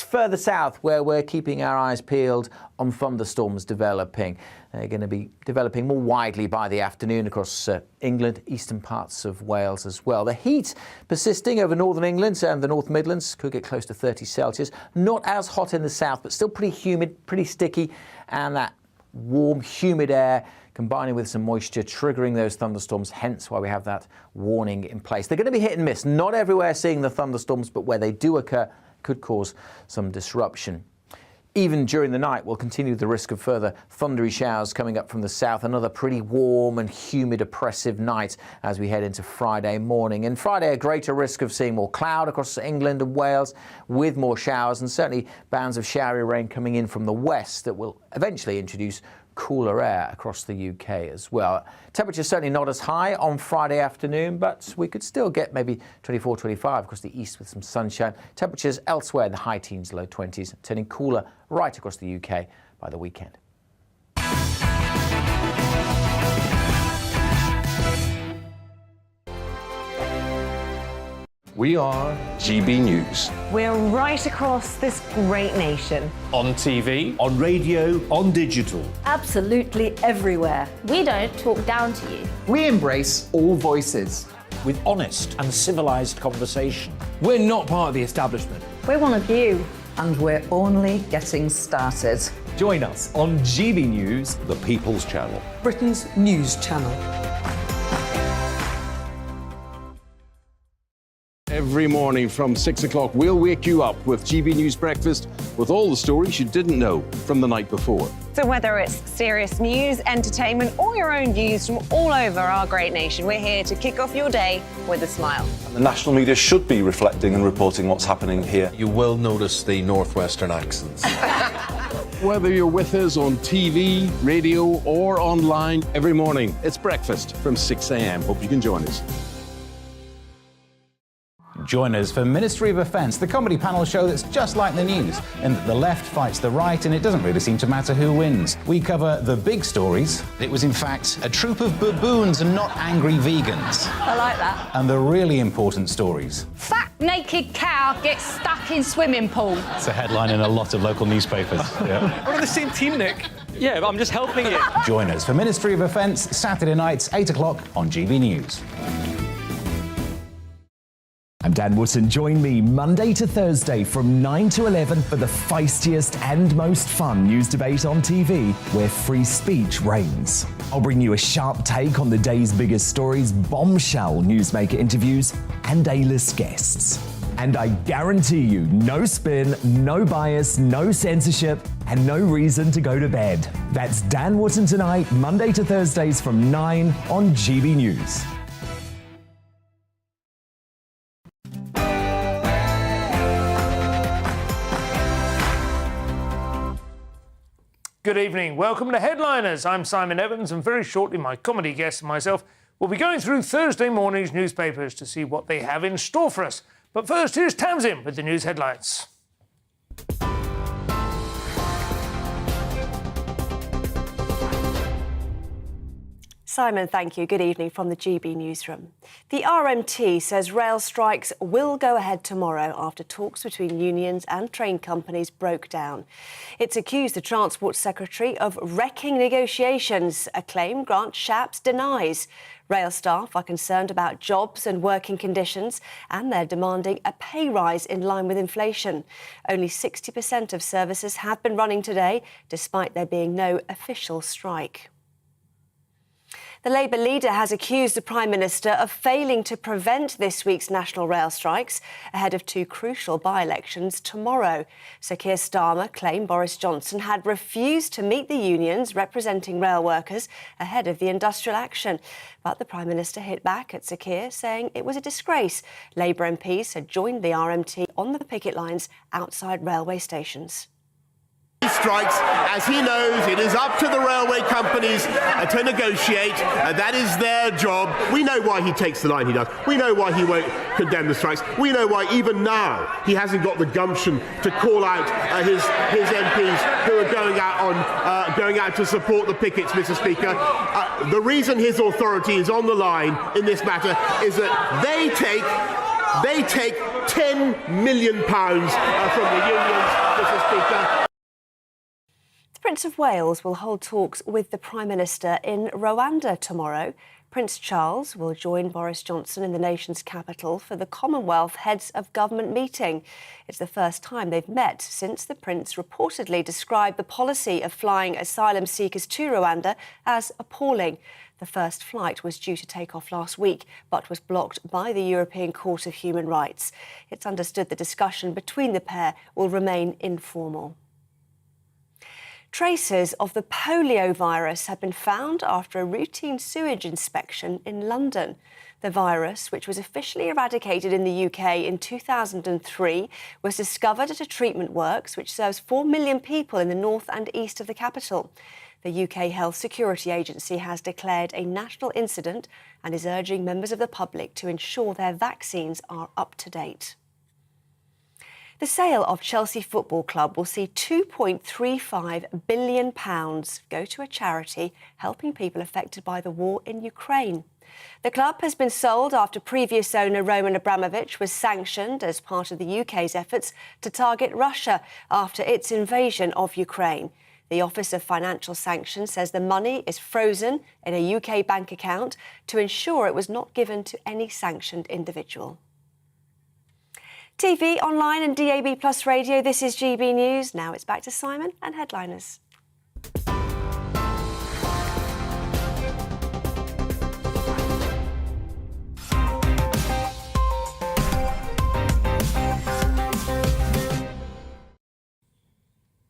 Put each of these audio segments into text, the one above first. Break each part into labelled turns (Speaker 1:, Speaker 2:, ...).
Speaker 1: further south where we're keeping our eyes peeled on thunderstorms developing. They're going to be developing more widely by the afternoon across England, eastern parts of Wales as well. The heat persisting over northern England and the North Midlands could get close to 30 Celsius. Not as hot in the south, but still pretty humid, pretty sticky, and that warm, humid air combining with some moisture, triggering those thunderstorms, hence why we have that warning in place. They're going to be hit and miss. Not everywhere seeing the thunderstorms, but where they do occur could cause some disruption. Even during the night, we'll continue the risk of further thundery showers coming up from the south. Another pretty warm and humid, oppressive night as we head into Friday morning. And Friday, a greater risk of seeing more cloud across England and Wales with more showers, and certainly bands of showery rain coming in from the west that will eventually introduce cooler air across the UK as well. Temperatures certainly not as high on Friday afternoon, but we could still get maybe 24, 25 across the east with some sunshine. Temperatures elsewhere in the high teens, low 20s, turning cooler right across the UK by the weekend.
Speaker 2: We are GB News.
Speaker 3: We're right across this great nation.
Speaker 2: On TV, on radio, on digital.
Speaker 4: Absolutely everywhere.
Speaker 5: We don't talk down to you.
Speaker 6: We embrace all voices.
Speaker 7: With honest and civilised conversation.
Speaker 8: We're not part of the establishment.
Speaker 4: We're one of you.
Speaker 9: And we're only getting started.
Speaker 8: Join us on GB News,
Speaker 2: The People's Channel.
Speaker 10: Britain's news channel.
Speaker 2: Every morning from 6 o'clock, we'll wake you up with GB News Breakfast with all the stories you didn't know from the night before.
Speaker 3: So whether it's serious news, entertainment, or your own views from all over our great nation, we're here to kick off your day with a smile.
Speaker 11: And the national media should be reflecting and reporting what's happening here.
Speaker 12: You will notice the northwestern accents.
Speaker 2: Whether you're with us on TV, radio, or online, every morning, it's breakfast from 6 a.m. Hope you can join us.
Speaker 13: Join us for Ministry of Offence, the comedy panel show that's just like the news, in that the left fights the right and it doesn't really seem to matter who wins. We cover the big stories. It was in fact a troop of baboons and not angry vegans.
Speaker 4: I like that.
Speaker 13: And the really important stories.
Speaker 5: Fat naked cow gets stuck in swimming pool.
Speaker 13: It's a headline in a lot of local newspapers. Yeah.
Speaker 8: We're on the same team, Nick.
Speaker 14: Yeah, but I'm just helping you.
Speaker 13: Join us for Ministry of Offence, Saturday nights, 8 o'clock on GB News.
Speaker 15: I'm Dan Wootton. Join me Monday to Thursday from 9 to 11 for the feistiest and most fun news debate on TV, where free speech reigns. I'll bring you a sharp take on the day's biggest stories, bombshell newsmaker interviews, and A-list guests. And I guarantee you, no spin, no bias, no censorship, and no reason to go to bed. That's Dan Wootton tonight, Monday to Thursdays from 9 on GB News.
Speaker 16: Good evening. Welcome to Headliners. I'm Simon Evans, and very shortly my comedy guest and myself will be going through Thursday morning's newspapers to see what they have in store for us. But first, here's Tamsin with the news headlines.
Speaker 17: Simon, thank you. Good evening from the GB newsroom. The RMT says rail strikes will go ahead tomorrow after talks between unions and train companies broke down. It's accused the Transport Secretary of wrecking negotiations, a claim Grant Shapps denies. Rail staff are concerned about jobs and working conditions, and they're demanding a pay rise in line with inflation. Only 60% of services have been running today, despite there being no official strike. The Labour leader has accused the Prime Minister of failing to prevent this week's national rail strikes ahead of two crucial by-elections tomorrow. Sir Keir Starmer claimed Boris Johnson had refused to meet the unions representing rail workers ahead of the industrial action. But the Prime Minister hit back at Sir Keir, saying it was a disgrace. Labour MPs had joined the RMT on the picket lines outside railway stations.
Speaker 18: Strikes, as he knows, it is up to the railway companies to negotiate. That is their job. We know why he takes the line he does. We know why he won't condemn the strikes. We know why even now he hasn't got the gumption to call out his MPs who are going out to support the pickets, Mr. Speaker. The reason his authority is on the line in this matter is that they take They take £10 million from the unions, Mr. Speaker.
Speaker 17: The Prince of Wales will hold talks with the Prime Minister in Rwanda tomorrow. Prince Charles will join Boris Johnson in the nation's capital for the Commonwealth Heads of Government meeting. It's the first time they've met since the Prince reportedly described the policy of flying asylum seekers to Rwanda as appalling. The first flight was due to take off last week, but was blocked by the European Court of Human Rights. It's understood the discussion between the pair will remain informal. Traces of the polio virus have been found after a routine sewage inspection in London. The virus, which was officially eradicated in the UK in 2003, was discovered at a treatment works which serves 4 million people in the north and east of the capital. The UK Health Security Agency has declared a national incident and is urging members of the public to ensure their vaccines are up to date. The sale of Chelsea Football Club will see £2.35 billion go to a charity helping people affected by the war in Ukraine. The club has been sold after previous owner Roman Abramovich was sanctioned as part of the UK's efforts to target Russia after its invasion of Ukraine. The Office of Financial Sanctions says the money is frozen in a UK bank account to ensure it was not given to any sanctioned individual. TV, online and DAB+ radio, this is GB News. Now it's back to Simon and headliners.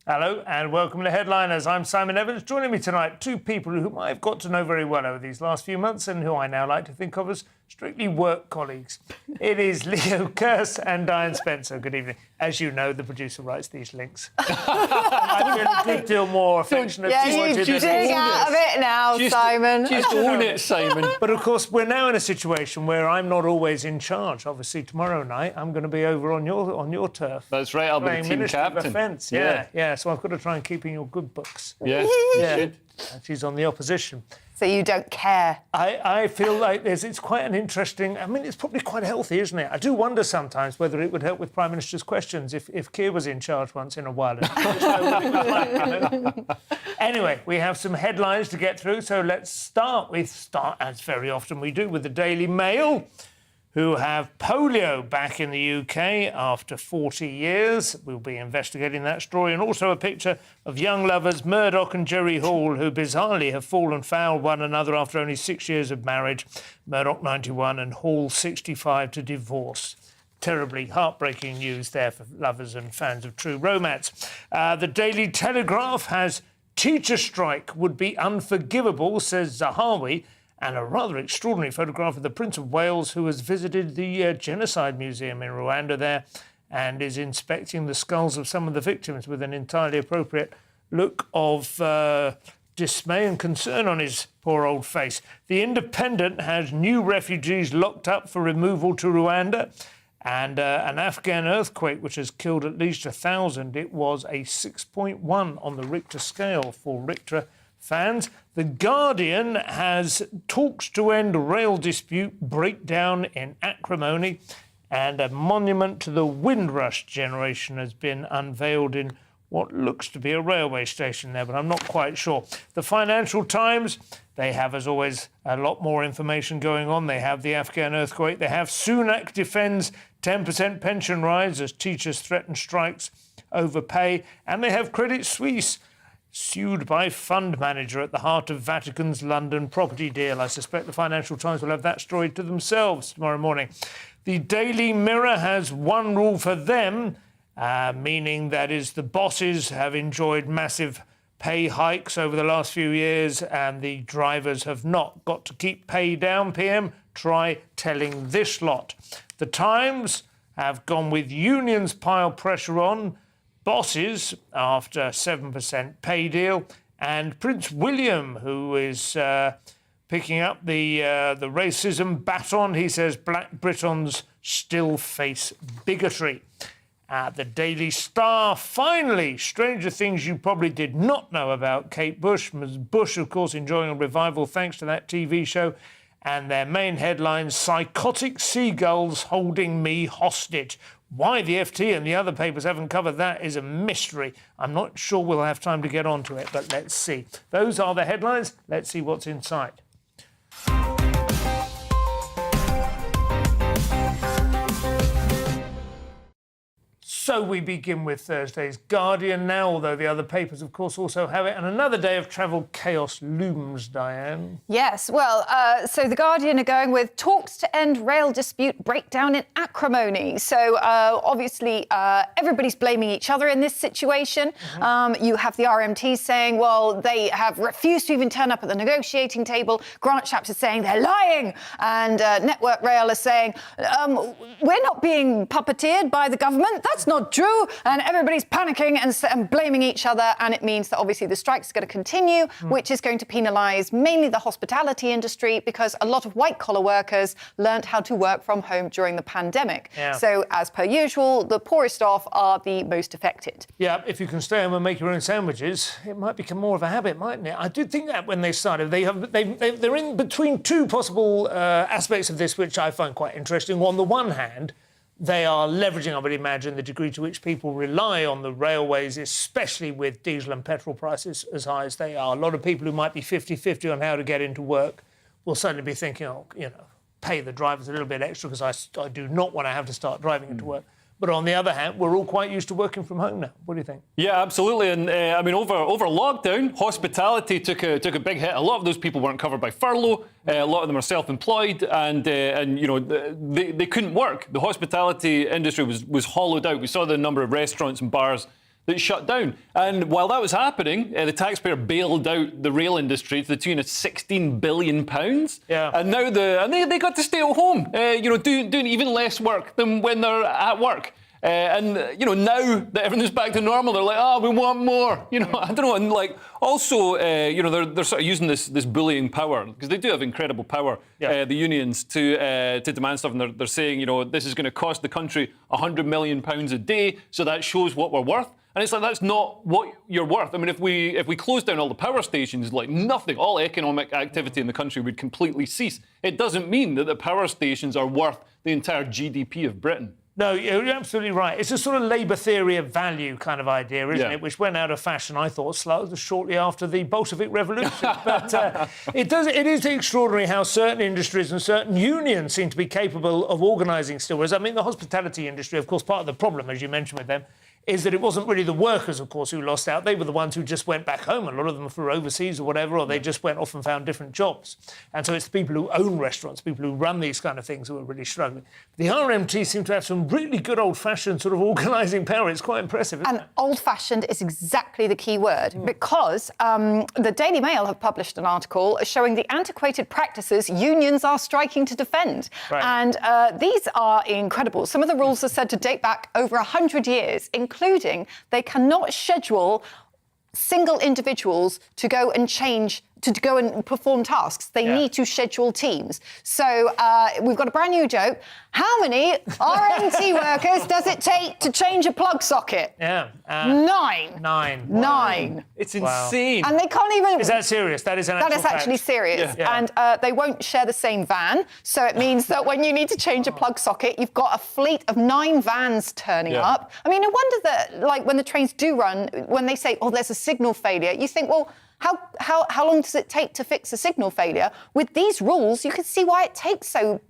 Speaker 16: Hello and welcome to Headliners. I'm Simon Evans. Joining me tonight, two people whom I've got to know very well over these last few months and who I now like to think of as strictly work colleagues. It is Leo Kearse and Diane Spencer. Good evening. As you know, the producer writes these links. I feel a good deal more affectionate towards it.
Speaker 3: You dig out of it now, Simon.
Speaker 8: Just own it, Simon.
Speaker 16: But of course, we're now in a situation where I'm not always in charge. Obviously, tomorrow night I'm going to be over on your turf.
Speaker 8: That's right. I'll be the team captain.
Speaker 16: Defence. Yeah. So I've got to try and keep in your good books.
Speaker 8: Yeah, you should.
Speaker 16: And she's on the opposition.
Speaker 3: So you don't care?
Speaker 16: I feel like it's quite an interesting... I mean, it's probably quite healthy, isn't it? I do wonder sometimes whether it would help with Prime Minister's questions if Keir was in charge once in a while. Anyway, we have some headlines to get through, so let's start, as very often we do, with the Daily Mail, who have polio back in the UK after 40 years. We'll be investigating that story, and also a picture of young lovers Murdoch and Jerry Hall, who bizarrely have fallen foul one another after only 6 years of marriage. Murdoch 91 and Hall 65 to divorce. Terribly heartbreaking news there for lovers and fans of true romance. The Daily Telegraph has teacher strike would be unforgivable, says Zahawi, and a rather extraordinary photograph of the Prince of Wales, who has visited the Genocide Museum in Rwanda there and is inspecting the skulls of some of the victims with an entirely appropriate look of dismay and concern on his poor old face. The Independent has new refugees locked up for removal to Rwanda, and an Afghan earthquake which has killed at least 1,000. It was a 6.1 on the Richter scale for Richter fans. The Guardian has talks to end rail dispute breakdown in acrimony, and a monument to the Windrush generation has been unveiled in what looks to be a railway station there, but I'm not quite sure. The Financial Times, they have, as always, a lot more information going on. They have the Afghan earthquake. They have Sunak defends 10% pension rise as teachers threaten strikes over pay. And they have Credit Suisse sued by fund manager at the heart of Vatican's London property deal. I suspect the Financial Times will have that story to themselves tomorrow morning. The Daily Mirror has one rule for them, meaning that is the bosses have enjoyed massive pay hikes over the last few years and the drivers have not. Got to keep pay down, PM? Try telling this lot. The Times have gone with unions pile pressure on bosses after 7% pay deal, and Prince William, who is picking up the racism baton. He says Black Britons still face bigotry. The Daily Star, finally, stranger things you probably did not know about Kate Bush. Ms. Bush, of course, enjoying a revival thanks to that TV show. And their main headline, psychotic seagulls holding me hostage. Why the FT and the other papers haven't covered that is a mystery. I'm not sure we'll have time to get onto it, but let's see. Those are the headlines. Let's see what's inside. So we begin with Thursday's Guardian now, although the other papers, of course, also have it. And another day of travel chaos looms, Diane.
Speaker 5: Yes, well, so The Guardian are going with talks to end rail dispute breakdown in acrimony. So, obviously, everybody's blaming each other in this situation. You have the RMT saying, well, they have refused to even turn up at the negotiating table. Grant Shapps is saying they're lying. And Network Rail is saying, we're not being puppeteered by the government. That's not true, and everybody's panicking and blaming each other, and it means that obviously the strike's going to continue, which is going to penalise mainly the hospitality industry because a lot of white-collar workers learnt how to work from home during the pandemic.
Speaker 16: Yeah.
Speaker 5: So, as per usual, the poorest off are the most affected.
Speaker 16: Yeah, if you can stay home and make your own sandwiches, it might become more of a habit, mightn't it? I did think that when they started. They're in between two possible aspects of this, which I find quite interesting. On the one hand, they are leveraging, I would imagine, the degree to which people rely on the railways, especially with diesel and petrol prices as high as they are. A lot of people who might be 50-50 on how to get into work will suddenly be thinking, pay the drivers a little bit extra because I do not want to have to start driving into work. But on the other hand, we're all quite used to working from home now. What do you think?
Speaker 8: Yeah, absolutely. And over lockdown, hospitality took a big hit. A lot of those people weren't covered by furlough. A lot of them are self-employed, and they couldn't work. The hospitality industry was hollowed out. We saw the number of restaurants and bars that shut down. And while that was happening, the taxpayer bailed out the rail industry to the tune of £16 billion.
Speaker 16: Yeah.
Speaker 8: And now they got to stay at home, doing even less work than when they're at work. And now that everything's back to normal, they're like, we want more. I don't know. And also, they're sort of using this bullying power because they do have incredible power.
Speaker 16: Yeah.
Speaker 8: The unions to demand stuff, and they're saying, this is going to cost the country £100 million a day, so that shows what we're worth. And it's like, that's not what you're worth. I mean, if we close down all the power stations, all economic activity in the country would completely cease. It doesn't mean that the power stations are worth the entire GDP of Britain.
Speaker 16: No, you're absolutely right. It's a sort of labour theory of value kind of idea, isn't it? Which went out of fashion, I thought, shortly after the Bolshevik Revolution. But it is extraordinary how certain industries and certain unions seem to be capable of organising still. Whereas, the hospitality industry, of course, part of the problem, as you mentioned with them, is that it wasn't really the workers, of course, who lost out. They were the ones who just went back home. A lot of them flew overseas or whatever, or they just went off and found different jobs. And so it's the people who own restaurants, people who run these kind of things who are really struggling. The RMT seem to have some really good old-fashioned sort of organising power. It's quite impressive, isn't it?
Speaker 5: And old-fashioned is exactly the key word, because the Daily Mail have published an article showing the antiquated practices unions are striking to defend.
Speaker 16: Right.
Speaker 5: And these are incredible. Some of the rules are said to date back over 100 years, including they cannot schedule single individuals to go and perform tasks. They need to schedule teams. So we've got a brand new joke. How many RMT workers does it take to change a plug socket?
Speaker 16: Yeah.
Speaker 5: 9.
Speaker 16: 9.
Speaker 5: Wow. 9.
Speaker 8: It's insane.
Speaker 5: And they can't even...
Speaker 16: Is that serious? That is an
Speaker 5: That
Speaker 16: actual
Speaker 5: is actually
Speaker 16: fact.
Speaker 5: serious.
Speaker 16: Yeah.
Speaker 5: And they won't share the same van. So it means that when you need to change a plug socket, you've got a fleet of 9 vans turning up. I mean, I wonder that, when the trains do run, when they say, there's a signal failure, you think, well, how long does it take to fix a signal failure? With these rules, you can see why it takes so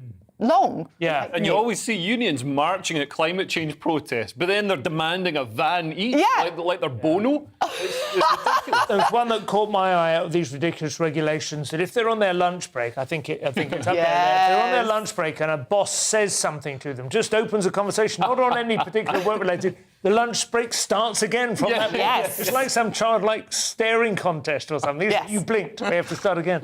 Speaker 5: long.
Speaker 8: Yeah, and you always see unions marching at climate change protests, but then they're demanding a van each, like they're Bono. It's ridiculous.
Speaker 16: There's one that caught my eye out of these ridiculous regulations, that if they're on their lunch break, I think it's up there, if they're on their lunch break and a boss says something to them, just opens a conversation, not on any particular work-related, the lunch break starts again from that point.
Speaker 5: Yes.
Speaker 16: It's like some childlike staring contest or something. You blinked, we have to start again.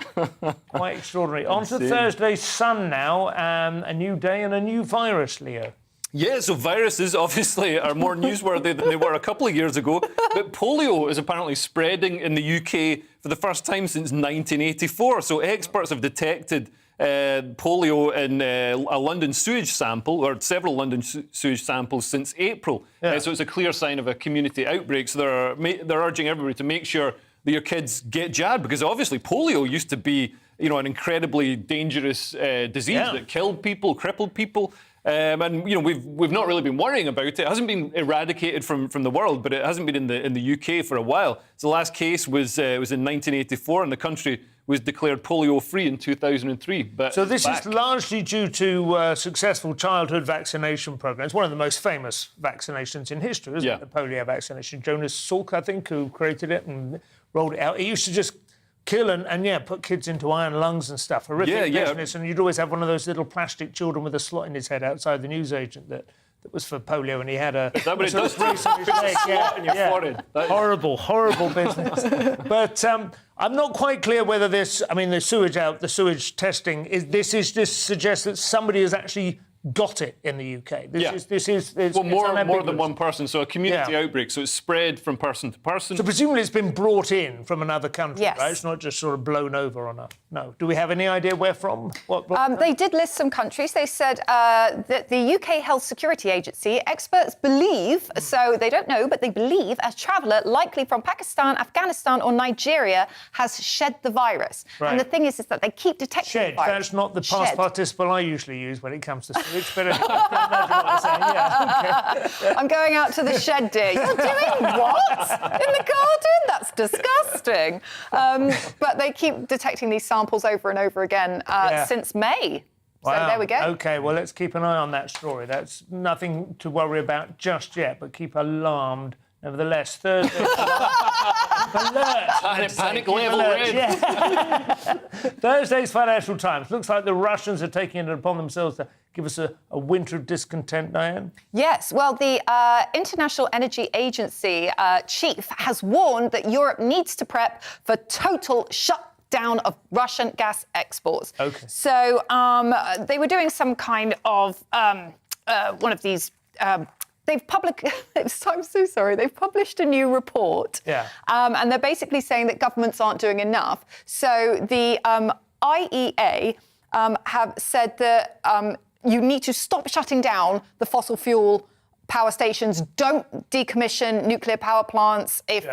Speaker 16: Quite extraordinary. On to Thursday's Sun now, a new day and a new virus, Leo.
Speaker 8: Yeah, so viruses obviously are more newsworthy than they were a couple of years ago, but polio is apparently spreading in the UK for the first time since 1984. So experts have detected polio in a London sewage sample, or several London sewage samples since April. So it's a clear sign of a community outbreak. So they're urging everybody to make sure that your kids get jabbed, because obviously polio used to be an incredibly dangerous disease that killed people, crippled people. And we've not really been worrying about it. It hasn't been eradicated from the world, but it hasn't been in the UK for a while. So the last case was in 1984, and the country was declared polio-free in 2003. But
Speaker 16: so this is largely due to successful childhood vaccination programs. One of the most famous vaccinations in history, isn't it? The polio vaccination. Jonas Salk, I think, who created it and rolled it out. It used to just kill and put kids into iron lungs and stuff. Horrific business. And you'd always have one of those little plastic children with a slot in his head outside the newsagent that was for polio, and he had a...
Speaker 8: Is that what it does? In your forehead.
Speaker 16: Horrible business. But I'm not quite clear whether this... I mean, the sewage testing, this suggests that somebody has actually got it in the UK. This is
Speaker 8: more than one person. So a community outbreak. So it's spread from person to person.
Speaker 16: So presumably it's been brought in from another country,
Speaker 5: Yes.
Speaker 16: right? It's not just sort of blown over on a... No. Do we have any idea where from? What
Speaker 5: They did list some countries. They said that the UK Health Security Agency, experts believe, so they don't know, but they believe a traveller likely from Pakistan, Afghanistan or Nigeria has shed the virus.
Speaker 16: Right.
Speaker 5: And the thing is that they keep detecting the virus.
Speaker 16: That's not the past
Speaker 5: Shed.
Speaker 16: participle I usually use when it comes to sewage, but I can imagine what I'm saying. Yeah, okay.
Speaker 5: I'm going out to the shed, dear. You're doing what? In the garden? That's disgusting. But they keep detecting these samples over and over again since May.
Speaker 16: Wow.
Speaker 5: So there we go.
Speaker 16: OK, well, let's keep an eye on that story. That's nothing to worry about just yet, but keep alarmed. Nevertheless, Thursday...
Speaker 8: Panic level red.
Speaker 16: Yeah. Thursday's Financial Times. Looks like the Russians are taking it upon themselves to give us a winter of discontent, Diane.
Speaker 5: Yes, well, the International Energy Agency chief has warned that Europe needs to prep for total shutdown of Russian gas exports.
Speaker 16: OK.
Speaker 5: So they were doing some kind of one of these... I'm so sorry. They've published a new report.
Speaker 16: Yeah.
Speaker 5: And they're basically saying that governments aren't doing enough. So the IEA have said that you need to stop shutting down the fossil fuel power stations. Don't decommission nuclear power plants if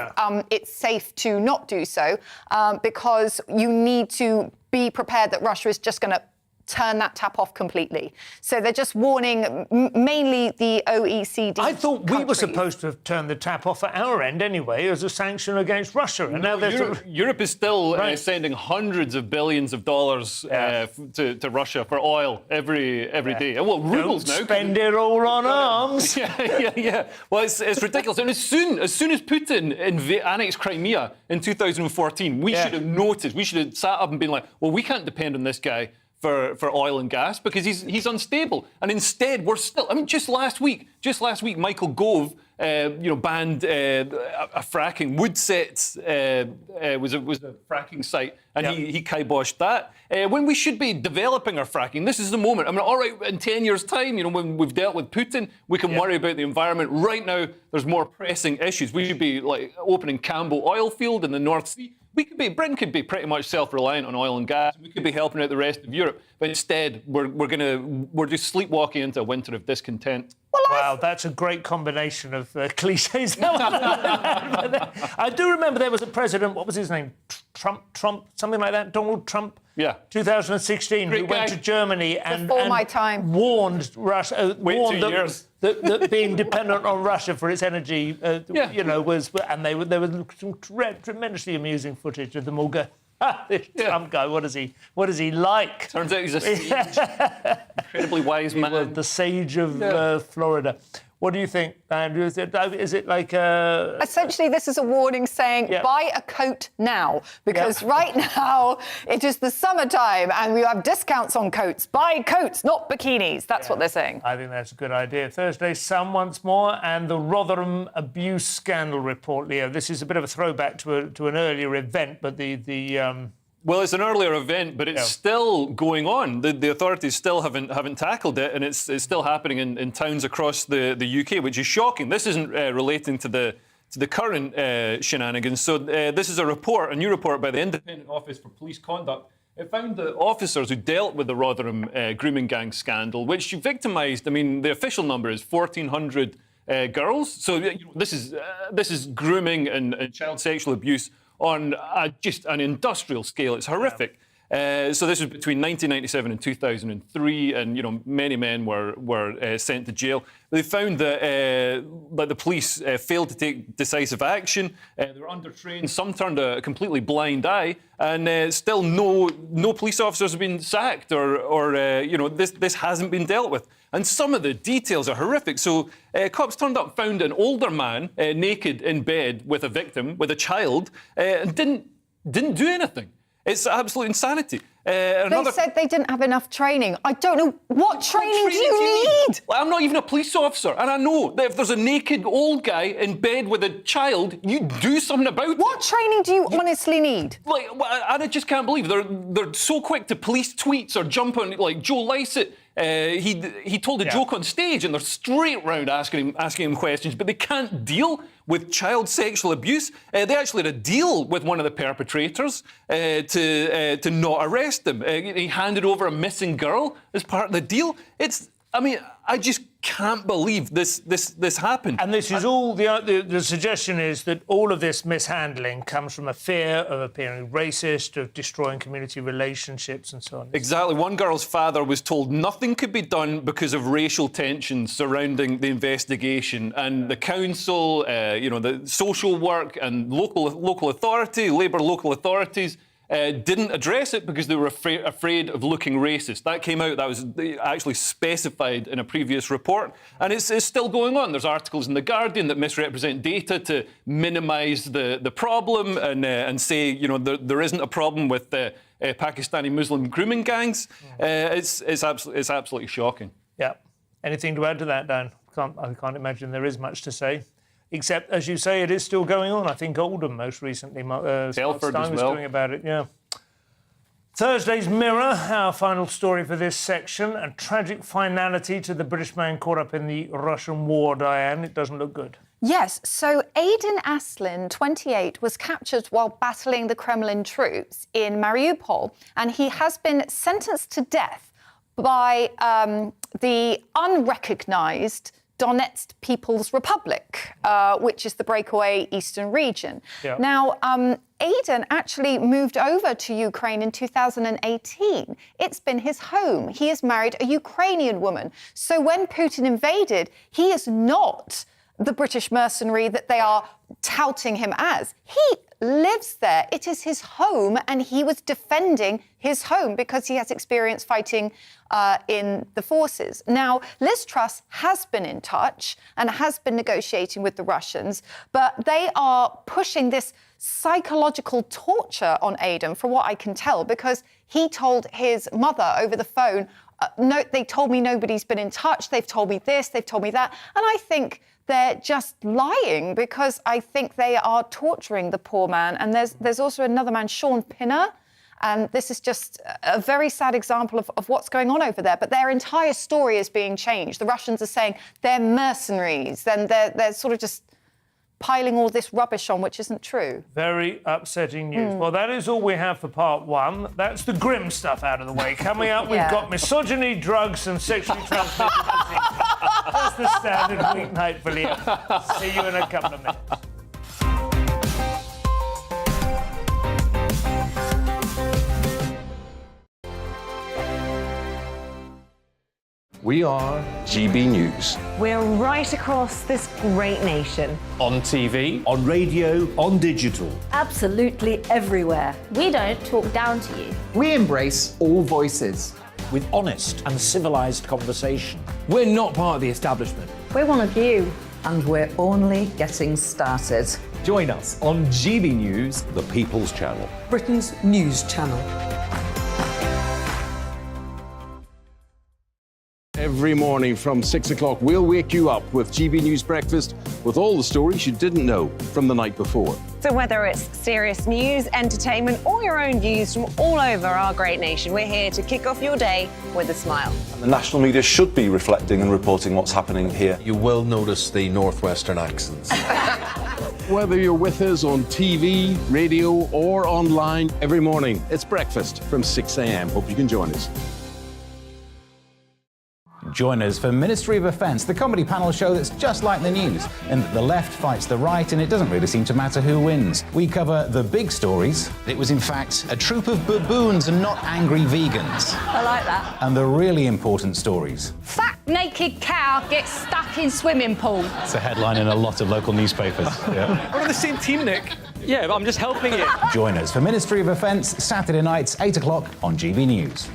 Speaker 5: it's safe to not do so, because you need to be prepared that Russia is just going to turn that tap off completely. So they're just warning mainly the OECD
Speaker 16: I thought we were
Speaker 5: countries.
Speaker 16: supposed to have turned the tap off at our end anyway as a sanction against Russia. And now
Speaker 8: Europe is still sending hundreds of billions of dollars to Russia for oil every day. Well, rubles now.
Speaker 16: Spend it all on arms.
Speaker 8: Yeah. Well, it's ridiculous. And as soon as Putin annexed Crimea in 2014, we should have noticed. We should have sat up and been like, well, we can't depend on this guy for oil and gas because he's unstable. And instead, we're still... I mean, just last week, Michael Gove, banned a fracking. Woodsets was a fracking site, and he kiboshed that. When we should be developing our fracking, this is the moment. I mean, all right, in 10 years' time, when we've dealt with Putin, we can worry about the environment. Right now, there's more pressing issues. We should be like opening Campbell oil field in the North Sea. Britain could be pretty much self-reliant on oil and gas. We could be helping out the rest of Europe, but instead we're just sleepwalking into a winter of discontent.
Speaker 16: Wow, that's a great combination of cliches. I do remember there was a president. What was his name? Trump, something like that. Donald Trump.
Speaker 8: Yeah.
Speaker 16: 2016, who went to Germany and
Speaker 5: my time.
Speaker 16: warned Russia.
Speaker 8: Wait 2 years.
Speaker 16: That being dependent on Russia for its energy, was, and there was some tremendously amusing footage of them all go. This Trump guy, what is he like?
Speaker 8: Turns out he's a sage. Incredibly wise man.
Speaker 16: The sage of Florida. What do you think, Andrew? Is it like
Speaker 5: Essentially, this is a warning saying, buy a coat now, because right now it is the summertime and we have discounts on coats. Buy coats, not bikinis. That's what they're saying.
Speaker 16: I think that's a good idea. Thursday, Sun once more, and the Rotherham abuse scandal report, Leo. This is a bit of a throwback to an earlier event, but
Speaker 8: Well, it's an earlier event, but it's still going on. The authorities still haven't tackled it, and it's still happening in towns across the UK, which is shocking. This isn't relating to the current shenanigans. So this is a new report by the Independent Office for Police Conduct. It found that officers who dealt with the Rotherham grooming gang scandal, which victimised, the official number is 1,400 girls. So this is grooming and child sexual abuse on just an industrial scale. It's horrific. So this was between 1997 and 2003, and many men were sent to jail. They found that the police failed to take decisive action. They were undertrained. Some turned a completely blind eye, and still no police officers have been sacked, or this hasn't been dealt with. And some of the details are horrific. So cops turned up, found an older man naked in bed with a victim, with a child, and didn't do anything. It's absolute insanity.
Speaker 5: They said they didn't have enough training. I don't know. What training do you need?
Speaker 8: I'm not even a police officer, and I know that if there's a naked old guy in bed with a child, you do something about it.
Speaker 5: What training do you honestly need?
Speaker 8: And I just can't believe they're so quick to police tweets or jump on, like Joe Lycett. He told a joke on stage, and they're straight round asking him questions, but they can't deal with child sexual abuse. They actually had a deal with one of the perpetrators to not arrest them. He handed over a missing girl as part of the deal. I just can't believe this happened.
Speaker 16: And this is all, the suggestion is that all of this mishandling comes from a fear of appearing racist, of destroying community relationships and so on.
Speaker 8: Exactly. One girl's father was told nothing could be done because of racial tensions surrounding the investigation, and the council, the social work and local authority, Labour local authorities, didn't address it because they were afraid of looking racist. That came out, that was actually specified in a previous report, and it's still going on. There's articles in The Guardian that misrepresent data to minimise the problem and say, there isn't a problem with Pakistani Muslim grooming gangs. It's absolutely shocking.
Speaker 16: Yeah. Anything to add to that, Dan? I can't imagine there is much to say. Except, as you say, it is still going on. I think Oldham most recently.
Speaker 8: Telford as well.
Speaker 16: Was doing about it, yeah. Thursday's Mirror, our final story for this section. A tragic finality to the British man caught up in the Russian war, Diane. It doesn't look good.
Speaker 5: Yes, so Aidan Aslin, 28, was captured while battling the Kremlin troops in Mariupol, and he has been sentenced to death by the unrecognised Donetsk People's Republic, which is the breakaway eastern region. Yeah. Now, Aidan actually moved over to Ukraine in 2018. It's been his home. He has married a Ukrainian woman. So when Putin invaded, he is not the British mercenary that they are touting him as. He lives there. It is his home, and he was defending his home because he has experience fighting in the forces. Now, Liz Truss has been in touch and has been negotiating with the Russians, but they are pushing this psychological torture on Aidan, from what I can tell, because he told his mother over the phone, no, they told me nobody's been in touch, they've told me this, they've told me that, and I think they're just lying, because I think they are torturing the poor man. And there's also another man, Sean Pinner, and this is just a very sad example of what's going on over there. But their entire story is being changed. The Russians are saying they're mercenaries, and they're sort of just piling all this rubbish on, which isn't true.
Speaker 16: Very upsetting news. Well, that is all we have for part one. That's the grim stuff out of the way. Coming up, we've got misogyny, drugs and sexually transmitted disease. That's the standard weeknight for Leo. See you in a couple of minutes.
Speaker 2: We are GB News.
Speaker 3: We're right across this great nation.
Speaker 7: On TV, on radio, on digital.
Speaker 4: Absolutely everywhere.
Speaker 14: We don't talk down to you.
Speaker 6: We embrace all voices.
Speaker 7: With honest and civilised conversation.
Speaker 6: We're not part of the establishment.
Speaker 4: We're one of you.
Speaker 9: And we're only getting started.
Speaker 6: Join us on GB News,
Speaker 12: the People's Channel.
Speaker 10: Britain's news channel.
Speaker 2: Every morning from 6 o'clock, we'll wake you up with GB News Breakfast with all the stories you didn't know from the night before.
Speaker 3: So whether it's serious news, entertainment, or your own views from all over our great nation, we're here to kick off your day with a smile.
Speaker 11: The national media should be reflecting and reporting what's happening here.
Speaker 12: You will notice the northwestern accents.
Speaker 2: Whether you're with us on TV, radio, or online, every morning, it's breakfast from 6 a.m. Hope you can join us.
Speaker 13: Join us for Ministry of Offence, the comedy panel show that's just like the news, in that the left fights the right and it doesn't really seem to matter who wins. We cover the big stories. It was in fact a troop of baboons and not angry vegans.
Speaker 4: I like that.
Speaker 13: And the really important stories.
Speaker 14: Fat naked cow gets stuck in swimming pool.
Speaker 13: It's a headline in a lot of local newspapers. Yeah.
Speaker 8: We're on the same team, Nick. Yeah, but I'm just helping you.
Speaker 13: Join us for Ministry of Offence, Saturday nights, 8 o'clock on GB News.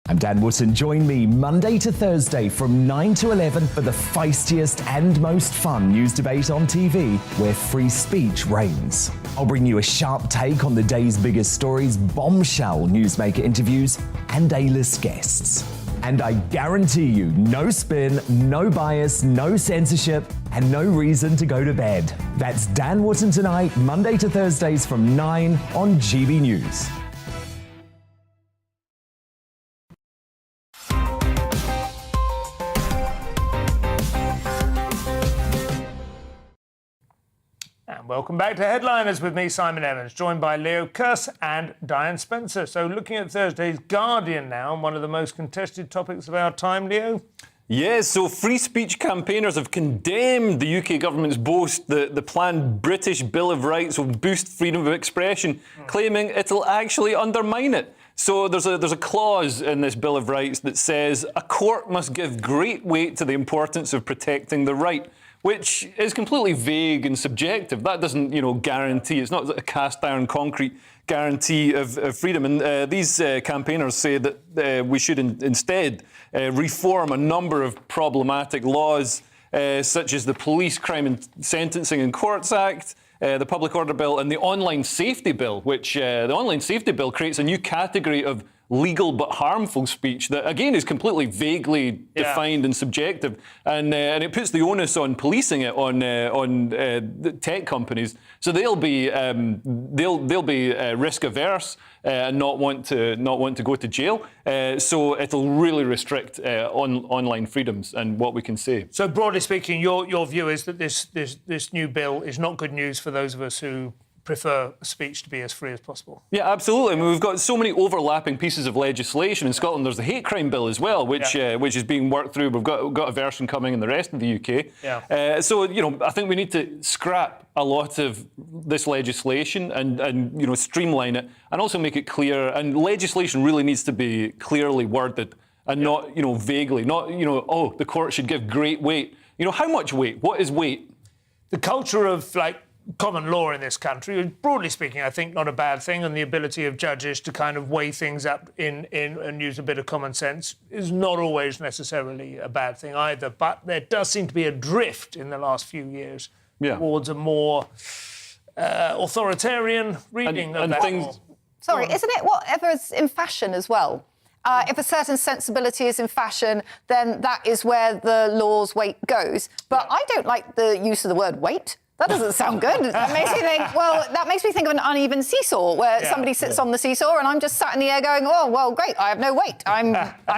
Speaker 15: I'm Dan Wootton. Join me Monday to Thursday from 9 to 11 for the feistiest and most fun news debate on TV, where free speech reigns. I'll bring you a sharp take on the day's biggest stories, bombshell newsmaker interviews, and A-list guests. And I guarantee you, no spin, no bias, no censorship, and no reason to go to bed. That's Dan Wootton tonight, Monday to Thursdays from 9 on GB News.
Speaker 16: And welcome back to Headliners with me, Simon Evans, joined by Leo Kuss and Diane Spencer. So looking at Thursday's Guardian now, and one of the most contested topics of our time, Leo.
Speaker 8: Yes, so free speech campaigners have condemned the UK government's boast that the planned British Bill of Rights will boost freedom of expression, claiming it'll actually undermine it. So there's a clause in this Bill of Rights that says a court must give great weight to the importance of protecting the right, which is completely vague and subjective. That doesn't, guarantee. It's not a cast iron concrete guarantee of freedom. And these campaigners say that we should instead reform a number of problematic laws, such as the Police Crime and Sentencing and Courts Act, the Public Order Bill, and the Online Safety Bill, which the Online Safety Bill creates a new category of legal but harmful speech that, again, is completely vaguely defined and subjective, and it puts the onus on policing it on the tech companies. So they'll be risk averse and not want to go to jail. So it'll really restrict online freedoms and what we can say.
Speaker 16: So broadly speaking, your view is that this new bill is not good news for those of us who prefer speech to be as free as possible.
Speaker 8: Yeah, absolutely. I mean, we've got so many overlapping pieces of legislation. In Scotland, there's the hate crime bill as well, which is being worked through. We've got a version coming in the rest of the UK.
Speaker 16: Yeah.
Speaker 8: So, I think we need to scrap a lot of this legislation and streamline it and also make it clear. And legislation really needs to be clearly worded and not, vaguely. Not, the court should give great weight. How much weight? What is weight?
Speaker 16: The culture of, common law in this country, broadly speaking, I think not a bad thing, and the ability of judges to kind of weigh things up in and use a bit of common sense is not always necessarily a bad thing either. But there does seem to be a drift in the last few years towards a more authoritarian reading of that law.
Speaker 5: Sorry, isn't it whatever's in fashion as well? If a certain sensibility is in fashion, then that is where the law's weight goes. But I don't like the use of the word weight. That doesn't sound good. That makes me think of an uneven seesaw where somebody sits on the seesaw and I'm just sat in the air going, oh, well, great, I have no weight. I'm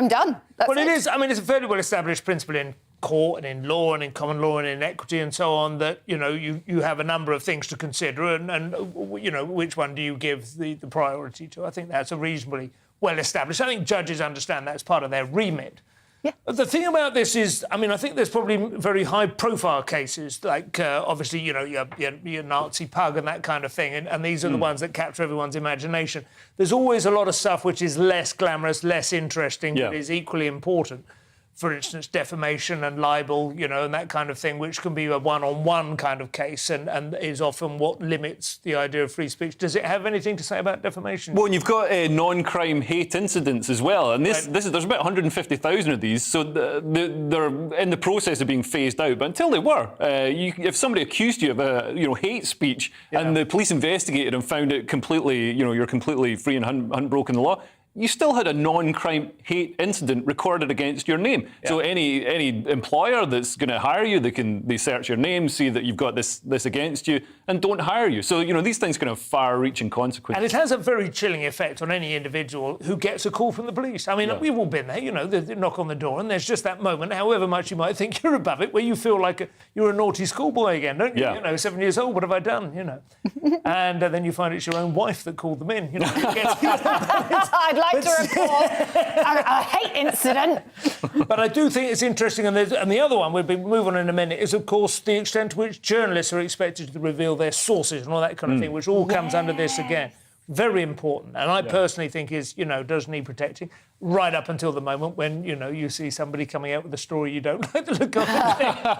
Speaker 5: done. That's
Speaker 16: it is. I mean, it's a fairly well-established principle in court and in law and in common law and in equity and so on that, you have a number of things to consider and which one do you give the priority to? I think that's a reasonably well-established. I think judges understand that's part of their remit.
Speaker 5: Yeah.
Speaker 16: The thing about this is, I think there's probably very high-profile cases, like obviously, your Nazi pug and that kind of thing, and these are the ones that capture everyone's imagination. There's always a lot of stuff which is less glamorous, less interesting, but is equally important. For instance, defamation and libel, and that kind of thing, which can be a one-on-one kind of case and is often what limits the idea of free speech. Does it have anything to say about defamation?
Speaker 8: Well, you've got non-crime hate incidents as well, and there's about 150,000 of these, so they're in the process of being phased out. But until they were, if somebody accused you of hate speech and the police investigated and found it completely, you're completely free and hadn't broken the law, you still had a non-crime hate incident recorded against your name. Yeah. So any employer that's going to hire you, they search your name, see that you've got this against you, and don't hire you. So, these things can have far-reaching consequences.
Speaker 16: And it has a very chilling effect on any individual who gets a call from the police. I mean, we've all been there, they knock on the door, and there's just that moment, however much you might think you're above it, where you feel like you're a naughty schoolboy again, don't you?
Speaker 8: Yeah.
Speaker 16: 7 years old, what have I done, And then you find it's your own wife that called them in,
Speaker 5: I'd like to report a hate incident.
Speaker 16: But I do think it's interesting, and the other one we'll move on in a minute is, of course, the extent to which journalists are expected to reveal their sources and all that kind of thing, which all comes under this again. Very important, and I personally think does need protecting, right up until the moment when, you see somebody coming out with a story you don't like the look of.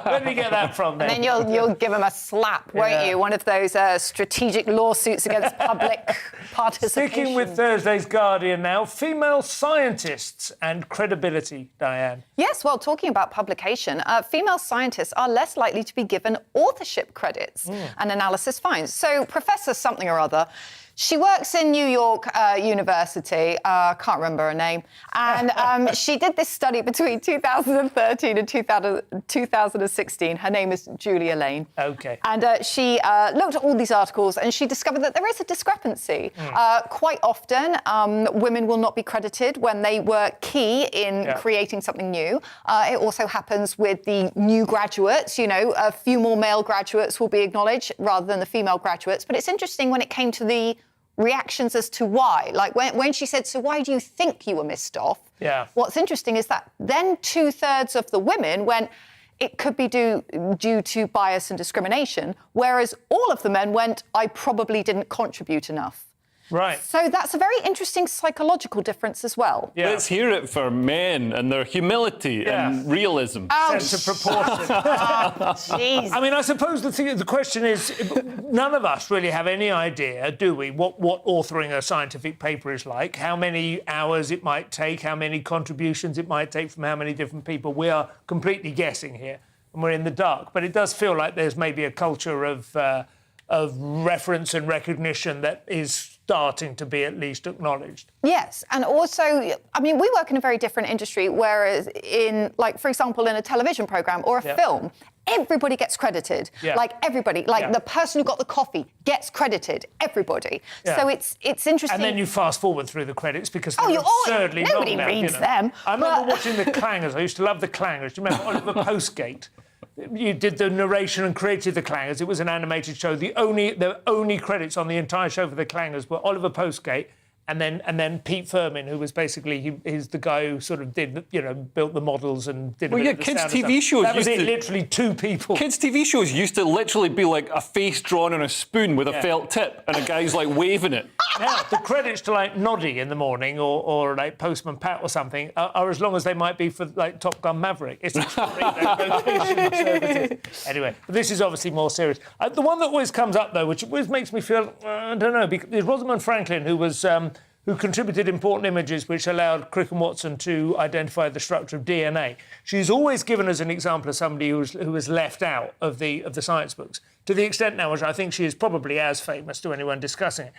Speaker 16: Where do you get that from then?
Speaker 5: And then you'll give them a slap, won't you? One of those strategic lawsuits against public participation.
Speaker 16: Sticking with Thursday's Guardian now, female scientists and credibility, Diane.
Speaker 5: Yes, well, talking about publication, female scientists are less likely to be given authorship credits, an analysis finds. So Professor something or other, she works in New York University, can't remember her name, and she did this study between 2013 and 2016. Her name is Julia Lane.
Speaker 16: OK.
Speaker 5: And she looked at all these articles and she discovered that there is a discrepancy. Quite often, women will not be credited when they were key in creating something new. It also happens with the new graduates. A few more male graduates will be acknowledged rather than the female graduates. But it's interesting when it came to the reactions as to why. Like when she said, so why do you think you were missed off?
Speaker 16: Yeah.
Speaker 5: What's interesting is that then 2/3 of the women went, it could be due to bias and discrimination, whereas all of the men went, I probably didn't contribute enough.
Speaker 16: Right.
Speaker 5: So that's a very interesting psychological difference as well.
Speaker 8: Yeah. Let's hear it for men and their humility and realism.
Speaker 16: Sense of proportion.
Speaker 5: Jeez.
Speaker 16: I mean, I suppose the question is, none of us really have any idea, do we, what authoring a scientific paper is like, how many hours it might take, how many contributions it might take from how many different people. We are completely guessing here, and we're in the dark. But it does feel like there's maybe a culture of reference and recognition that is starting to be at least acknowledged.
Speaker 5: Yes, and also, I mean, we work in a very different industry, whereas in, like, for example, in a television programme or a film, everybody gets credited. Like, everybody. Like, the person who got the coffee gets credited. Everybody. So it's interesting.
Speaker 16: And then you fast forward through the credits because they're absurdly long
Speaker 5: nobody
Speaker 16: now,
Speaker 5: reads them.
Speaker 16: I remember watching The Clangers. I used to love The Clangers. Do you remember Oliver Postgate? You did the narration and created The Clangers. It was an animated show. The only credits on the entire show for The Clangers were Oliver Postgate and then Pete Firmin, who was basically he's the guy who sort of did built the models and did.
Speaker 8: Well, kids' TV shows.
Speaker 16: That was it. Literally two people.
Speaker 8: Kids' TV shows used to literally be like a face drawn on a spoon with a felt tip, and a guy's like waving it.
Speaker 16: Now the credits to like Noddy in the morning or like Postman Pat or something are as long as they might be for like Top Gun Maverick. It's anyway, this is obviously more serious. The one that always comes up though, which always makes me feel I don't know, is Rosamond Franklin, who was. Who contributed important images which allowed Crick and Watson to identify the structure of DNA. She's always given as an example of somebody who was left out of the science books, to the extent now which I think she is probably as famous to anyone discussing it.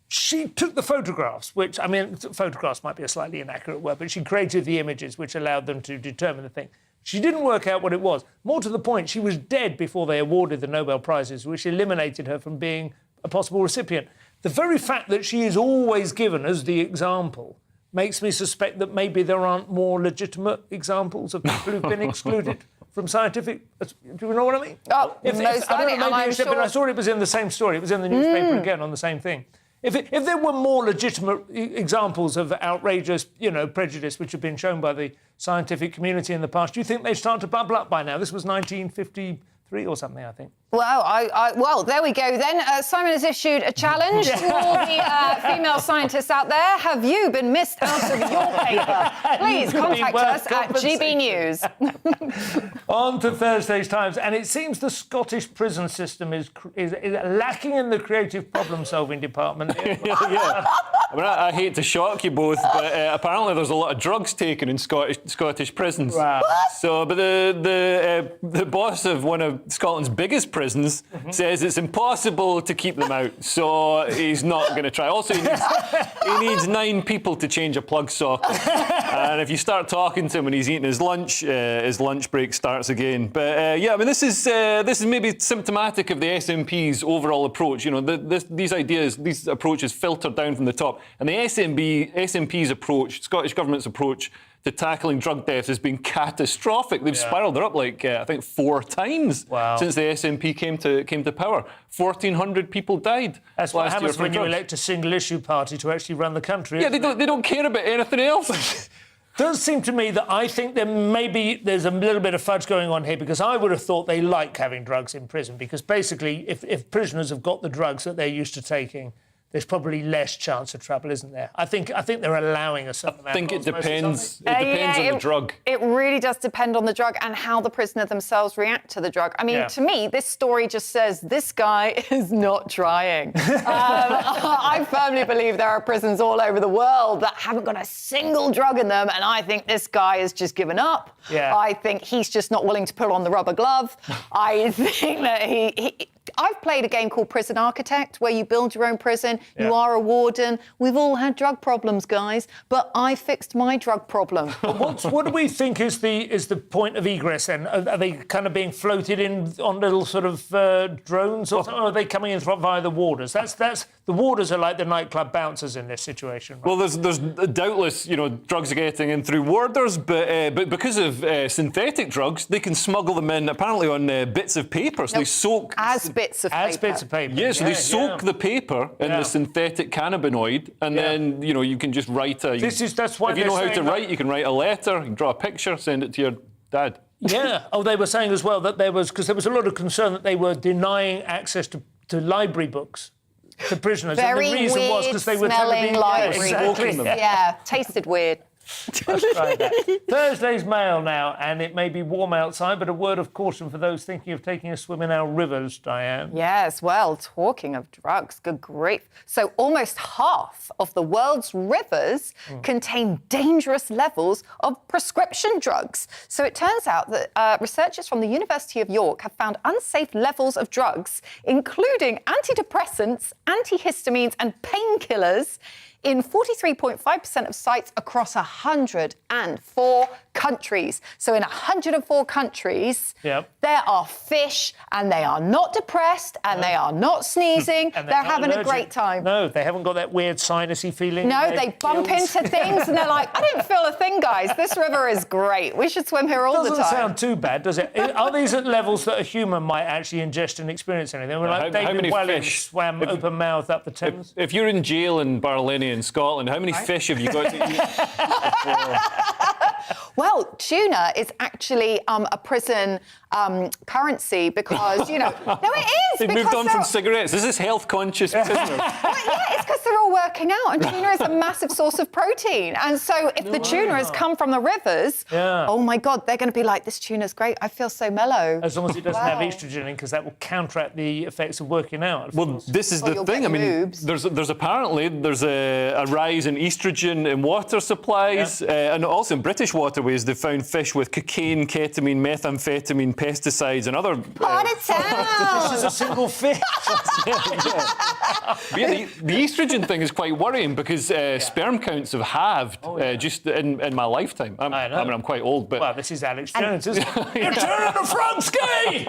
Speaker 16: She took the photographs, which, I mean, photographs might be a slightly inaccurate word, but she created the images which allowed them to determine the thing. She didn't work out what it was. More to the point, she was dead before they awarded the Nobel Prizes, which eliminated her from being a possible recipient. The very fact that she is always given as the example makes me suspect that maybe there aren't more legitimate examples of people who've been excluded from scientific... Do you know what I mean?
Speaker 5: Oh,
Speaker 16: I don't know, maybe but I saw it was in the same story. It was in the newspaper again on the same thing. If there were more legitimate examples of outrageous, prejudice which have been shown by the scientific community in the past, do you think they'd start to bubble up by now? This was 1953 or something, I think.
Speaker 5: Well, well, there we go then. Simon has issued a challenge to all the female scientists out there. Have you been missed out of your paper? Please contact us at GBNews.
Speaker 16: On to Thursday's Times, and it seems the Scottish prison system is lacking in the creative problem-solving department.
Speaker 8: I mean, I hate to shock you both, but apparently there's a lot of drugs taken in Scottish prisons.
Speaker 16: Wow.
Speaker 8: So, but the boss of one of Scotland's biggest prisons says it's impossible to keep them out, so he's not going to try. Also, he needs 9 people to change a plug socket, and if you start talking to him when he's eating his lunch break starts again. But yeah, I mean, this is maybe symptomatic of the SNP's overall approach. These approaches filter down from the top, and the SNP's approach, Scottish Government's approach to tackling drug deaths has been catastrophic. They've spiralled. They're up like I think 4 times since the SNP came to power. 1,400 people died.
Speaker 16: That's what
Speaker 8: last year
Speaker 16: happens
Speaker 8: from
Speaker 16: when you
Speaker 8: drugs.
Speaker 16: elect a single-issue party to actually run the country.
Speaker 8: Yeah, they don't care about anything else.
Speaker 16: Does seem to me that I think there's a little bit of fudge going on here, because I would have thought they like having drugs in prison, because basically if prisoners have got the drugs that they're used to taking, there's probably less chance of trouble, isn't there? I think they're allowing a certain amount.
Speaker 8: I think it depends. It depends on the drug.
Speaker 5: It really does depend on the drug and how the prisoner themselves react to the drug. I mean, to me, this story just says this guy is not trying. I firmly believe there are prisons all over the world that haven't got a single drug in them, and I think this guy has just given up.
Speaker 16: Yeah.
Speaker 5: I think he's just not willing to put on the rubber glove. I think that I've played a game called Prison Architect, where you build your own prison.
Speaker 16: Yeah.
Speaker 5: You are a warden. We've all had drug problems, guys, but I fixed my drug problem.
Speaker 16: What do we think is the point of egress then? Are they kind of being floated in on little sort of drones, or are they coming in via the warders? That's the warders are like the nightclub bouncers in this situation. Right?
Speaker 8: Well, there's doubtless, drugs are getting in through warders, but because of synthetic drugs, they can smuggle them in apparently on bits of paper. So they soak
Speaker 5: as bits of paper.
Speaker 8: Yeah, so they soak the paper in the synthetic cannabinoid, and then you can just write
Speaker 16: that's why
Speaker 8: if you know how to write, you can write a letter, you can draw a picture, send it to your dad.
Speaker 16: Yeah. Oh, they were saying as well that there was a lot of concern that they were denying access to library books to prisoners.
Speaker 5: Very
Speaker 16: and the reason was because they were
Speaker 5: smelling libraries.
Speaker 16: Exactly.
Speaker 5: Yeah, tasted weird.
Speaker 16: Let's try that. Thursday's mail now, and it may be warm outside, but a word of caution for those thinking of taking a swim in our rivers, Diane.
Speaker 5: Yes, well, talking of drugs, good grief. So almost half of the world's rivers contain dangerous levels of prescription drugs. So it turns out that researchers from the University of York have found unsafe levels of drugs, including antidepressants, antihistamines and painkillers, in 43.5% of sites across 104 countries. So in 104 countries, there are fish, and they are not depressed, and they are not sneezing.
Speaker 16: And
Speaker 5: they're
Speaker 16: not
Speaker 5: having
Speaker 16: allergic.
Speaker 5: a great time.
Speaker 16: No, they haven't got that weird sinusy feeling.
Speaker 5: No,
Speaker 16: in their
Speaker 5: they bump
Speaker 16: gills.
Speaker 5: into things, and they're like, I didn't feel a thing, guys. This river is great. We should swim here all the time.
Speaker 16: Doesn't sound too bad, does it? Are these at levels that a human might actually ingest and experience anything? We're like
Speaker 8: how many
Speaker 16: David Welling
Speaker 8: fish?
Speaker 16: swam open-mouthed up the Thames.
Speaker 8: If you're in jail in Barlinnie in Scotland, how many fish have you got to eat?
Speaker 5: Well, tuna is actually a prison currency because, no, it is.
Speaker 8: They've moved on from cigarettes. This is health-conscious prisoners.
Speaker 5: Well, yeah, it's because they're all working out, and tuna is a massive source of protein. And so if the tuna has come from the rivers, oh, my God, they're going to be like, this tuna's great. I feel so mellow.
Speaker 16: As long as it doesn't have estrogen in, because that will counteract the effects of working out.
Speaker 8: Well, this is the thing. I mean, there's apparently a rise in estrogen in water supplies, and also in British waterways, they've found fish with cocaine, ketamine, methamphetamine, pesticides, and other.
Speaker 5: Town.
Speaker 16: This is a single fish.
Speaker 8: The estrogen thing is quite worrying because sperm counts have halved just in my lifetime. I mean, I'm quite old, but.
Speaker 16: Well, this is Alex Jones, isn't it? You're turning the front ski!